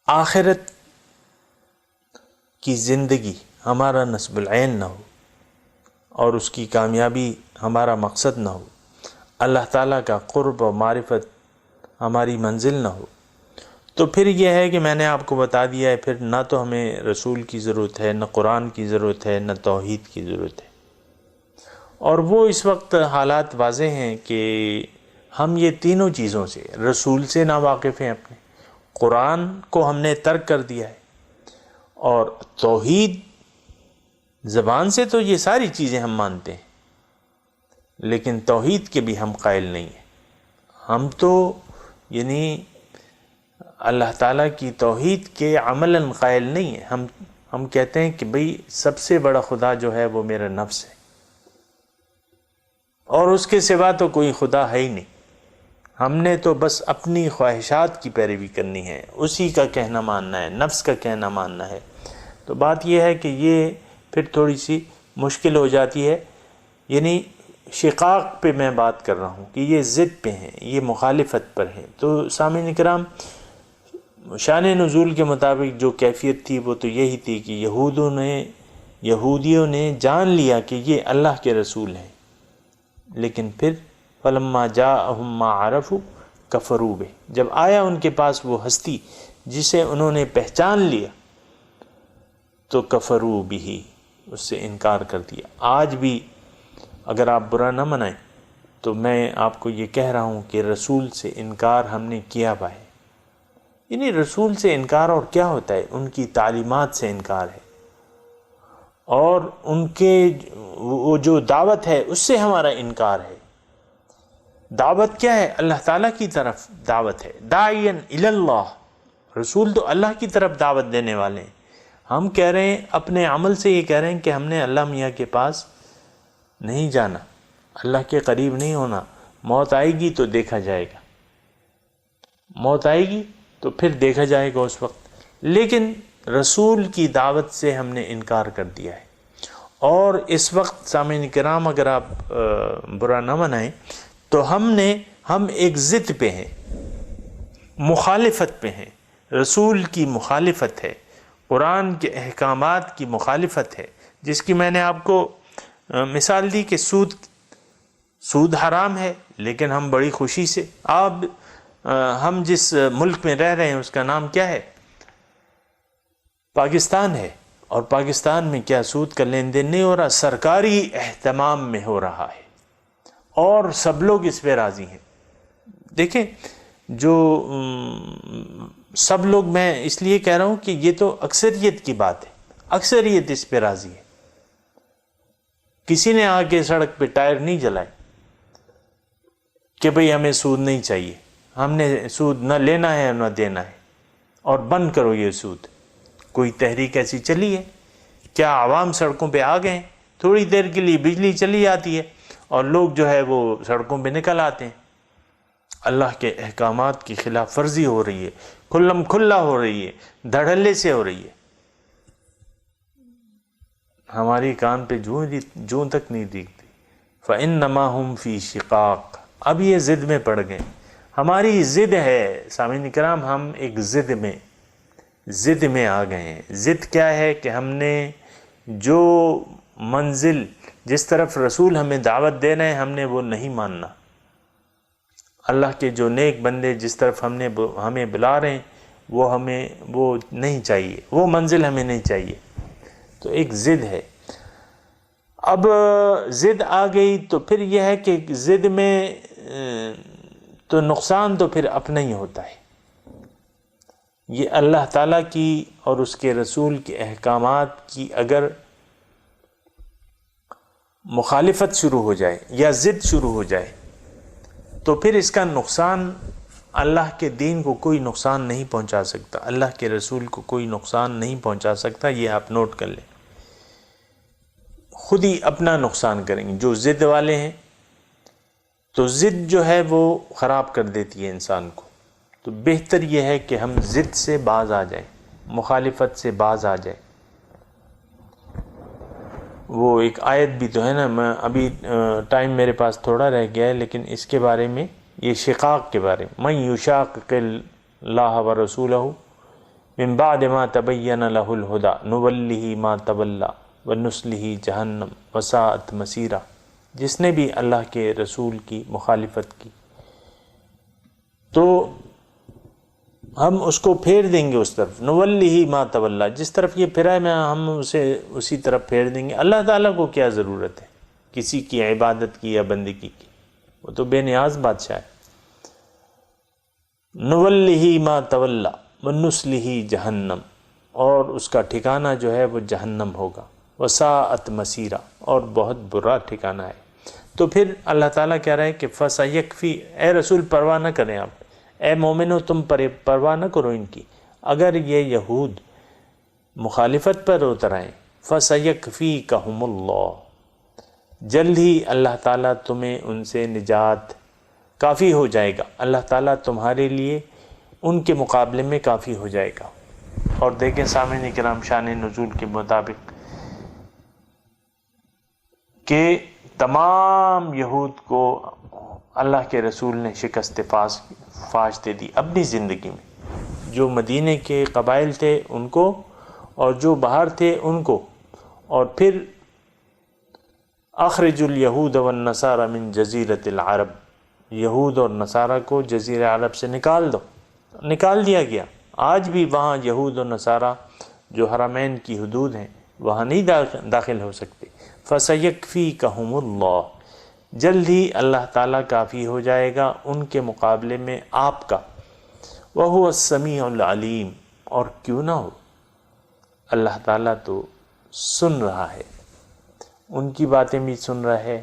آخرت کی زندگی ہمارا نصب العین نہ ہو اور اس کی کامیابی ہمارا مقصد نہ ہو، اللہ تعالیٰ کا قرب و معرفت ہماری منزل نہ ہو، تو پھر یہ ہے کہ میں نے آپ کو بتا دیا ہے، پھر نہ تو ہمیں رسول کی ضرورت ہے، نہ قرآن کی ضرورت ہے، نہ توحید کی ضرورت ہے. اور وہ اس وقت حالات واضح ہیں کہ ہم یہ تینوں چیزوں سے، رسول سے ناواقف ہیں، اپنے قرآن کو ہم نے ترک کر دیا ہے، اور توحید زبان سے تو یہ ساری چیزیں ہم مانتے ہیں، لیکن توحید کے بھی ہم قائل نہیں ہیں. ہم تو یعنی اللہ تعالیٰ کی توحید کے عملاً قائل نہیں ہیں. ہم کہتے ہیں کہ بھئی سب سے بڑا خدا جو ہے وہ میرا نفس ہے، اور اس کے سوا تو کوئی خدا ہے ہی نہیں. ہم نے تو بس اپنی خواہشات کی پیروی کرنی ہے، اسی کا کہنا ماننا ہے، نفس کا کہنا ماننا ہے. تو بات یہ ہے کہ یہ پھر تھوڑی سی مشکل ہو جاتی ہے. یعنی شقاق پہ میں بات کر رہا ہوں کہ یہ ضد پہ ہیں، یہ مخالفت پر ہیں. تو سامعین کرام، شان نزول کے مطابق جو کیفیت تھی وہ تو یہی تھی کہ یہودیوں نے جان لیا کہ یہ اللہ کے رسول ہیں، لیکن پھر فلما جاءہم ما عرفوا کفروا بہ، جب آیا ان کے پاس وہ ہستی جسے انہوں نے پہچان لیا تو کفروا بہ، اس سے انکار کر دیا. آج بھی اگر آپ برا نہ منائیں تو میں آپ کو یہ کہہ رہا ہوں کہ رسول سے انکار ہم نے کیا ہوا ہے. یعنی رسول سے انکار اور کیا ہوتا ہے؟ ان کی تعلیمات سے انکار ہے، اور ان کے وہ جو دعوت ہے اس سے ہمارا انکار ہے. دعوت کیا ہے؟ اللہ تعالیٰ کی طرف دعوت ہے. داعیا الی اللہ، رسول تو اللہ کی طرف دعوت دینے والے ہیں. ہم کہہ رہے ہیں اپنے عمل سے، یہ کہہ رہے ہیں کہ ہم نے اللہ میاں کے پاس نہیں جانا، اللہ کے قریب نہیں ہونا. موت آئے گی تو دیکھا جائے گا، موت آئے گی تو پھر دیکھا جائے گا اس وقت. لیکن رسول کی دعوت سے ہم نے انکار کر دیا ہے. اور اس وقت سامعین کرام اگر آپ برا نہ منائیں تو ہم ایک ضد پہ ہیں، مخالفت پہ ہیں. رسول کی مخالفت ہے، قرآن کے احکامات کی مخالفت ہے، جس کی میں نے آپ کو مثال دی کہ سود حرام ہے، لیکن ہم بڑی خوشی سے ہم جس ملک میں رہ رہے ہیں اس کا نام کیا ہے؟ پاکستان ہے. اور پاکستان میں کیا سود کا لین دین نہیں ہو رہا؟ سرکاری اہتمام میں ہو رہا ہے، اور سب لوگ اس پہ راضی ہیں. دیکھیں جو سب لوگ، میں اس لیے کہہ رہا ہوں کہ یہ تو اکثریت کی بات ہے، اکثریت اس پہ راضی ہے. کسی نے آ کے سڑک پہ ٹائر نہیں جلائے کہ بھئی ہمیں سود نہیں چاہیے، ہم نے سود نہ لینا ہے نہ دینا ہے، اور بند کرو یہ سود. کوئی تحریک ایسی چلی ہے؟ کیا عوام سڑکوں پہ آ گئے ہیں؟ تھوڑی دیر کے لیے بجلی چلی جاتی ہے اور لوگ جو ہے وہ سڑکوں پہ نکل آتے ہیں. اللہ کے احکامات کی خلاف ورزی ہو رہی ہے، کھلم کھلا ہو رہی ہے، دھڑلے سے ہو رہی ہے. ہماری کان پہ جوں تک نہیں دیکھتی. فَإِنَّمَا هُمْ فِي شِقَاقٍ، اب یہ ضد میں پڑ گئے. ہماری ضد ہے سامعین کرام، ہم ایک ضد میں آ گئے ہیں. ضد کیا ہے کہ ہم نے جو منزل، جس طرف رسول ہمیں دعوت دے رہے ہیں، ہم نے وہ نہیں ماننا. اللہ کے جو نیک بندے جس طرف ہمیں بلا رہے ہیں وہ نہیں چاہیے، وہ منزل ہمیں نہیں چاہیے. تو ایک ضد ہے. اب ضد آ گئی تو پھر یہ ہے کہ ضد میں تو نقصان تو پھر اپنا ہی ہوتا ہے. یہ اللہ تعالیٰ کی اور اس کے رسول کے احکامات کی اگر مخالفت شروع ہو جائے یا ضد شروع ہو جائے تو پھر اس کا نقصان اللہ کے دین کو کوئی نقصان نہیں پہنچا سکتا، اللہ کے رسول کو کوئی نقصان نہیں پہنچا سکتا. یہ آپ نوٹ کر لیں، خود ہی اپنا نقصان کریں گے. جو ضد والے ہیں تو ضد جو ہے وہ خراب کر دیتی ہے انسان کو. تو بہتر یہ ہے کہ ہم ضد سے باز آ جائیں، مخالفت سے باز آ جائیں. وہ ایک آیت بھی تو ہے نا، میں ابھی ٹائم میرے پاس تھوڑا رہ گیا ہے لیکن اس کے بارے میں، یہ شقاق کے بارے میں، من یشاقق اللہ ورسولہ من بعد ما تبین لہ الہدی نولہ ما تولی ونصلہ جہنم وساءت مصیرا. جس نے بھی اللہ کے رسول کی مخالفت کی تو ہم اس کو پھیر دیں گے اس طرف، نولہ ما تولی، جس طرف یہ پھرا ہے میں ہم اسے اسی طرف پھیر دیں گے. اللہ تعالیٰ کو کیا ضرورت ہے کسی کی عبادت کی یا بندگی کی، وہ تو بے نیاز بادشاہ ہے. نولہ ما تولی ونصلہ جہنم، اور اس کا ٹھکانہ جو ہے وہ جہنم ہوگا. وساءت مصیرا، اور بہت برا ٹھکانہ ہے. تو پھر اللہ تعالیٰ کہہ رہا ہے کہ فسیکفی، اے رسول پرواہ نہ کریں آپ، اے مومنو تم پرواہ نہ کرو ان کی. اگر یہ یہود مخالفت پر اتر آئیں، فسیکفیکہم اللہ، جلد ہی اللہ تعالیٰ تمہیں ان سے نجات کافی ہو جائے گا. اللہ تعالیٰ تمہارے لیے ان کے مقابلے میں کافی ہو جائے گا. اور دیکھیں سامعین کرام، شان نزول کے مطابق کہ تمام یہود کو اللہ کے رسول نے شکست فاش دے دی اپنی زندگی میں. جو مدینے کے قبائل تھے ان کو، اور جو باہر تھے ان کو. اور پھر اخرج الیہود والنصارى من جزیرۃ العرب، یہود اور نصارہ کو جزیرہ عرب سے نکال دو. نکال دیا گیا. آج بھی وہاں یہود اور نصارہ جو حرمین کی حدود ہیں وہاں نہیں داخل ہو سکتے. فسیکفیکہم اللہ، جلد ہی اللہ تعالیٰ کافی ہو جائے گا ان کے مقابلے میں آپ کا. وہو السمیع العلیم، اور کیوں نہ ہو، اللہ تعالیٰ تو سن رہا ہے، ان کی باتیں بھی سن رہا ہے،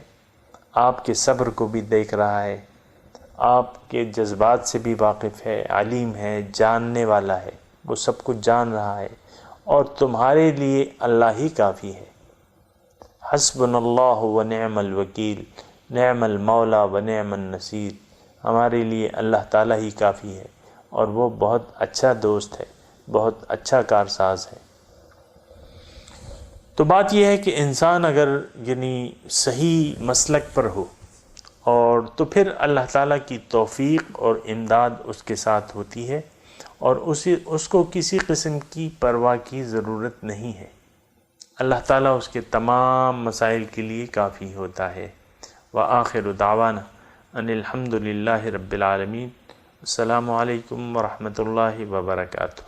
آپ کے صبر کو بھی دیکھ رہا ہے، آپ کے جذبات سے بھی واقف ہے، علیم ہے، جاننے والا ہے، وہ سب کچھ جان رہا ہے. اور تمہارے لیے اللہ ہی کافی ہے. حسبنا اللہ ونعم الوکیل، نعم المولا ونعم النصیر. ہمارے لیے اللہ تعالیٰ ہی کافی ہے، اور وہ بہت اچھا دوست ہے، بہت اچھا کارساز ہے. تو بات یہ ہے کہ انسان اگر یعنی صحیح مسلک پر ہو اور تو پھر اللہ تعالیٰ کی توفیق اور امداد اس کے ساتھ ہوتی ہے، اور اس کو کسی قسم کی پرواہ کی ضرورت نہیں ہے. اللہ تعالیٰ اس کے تمام مسائل کے لیے کافی ہوتا ہے. وآخر دعوانا ان الحمد للہ رب العالمین. السلام علیکم ورحمۃ اللہ وبرکاتہ.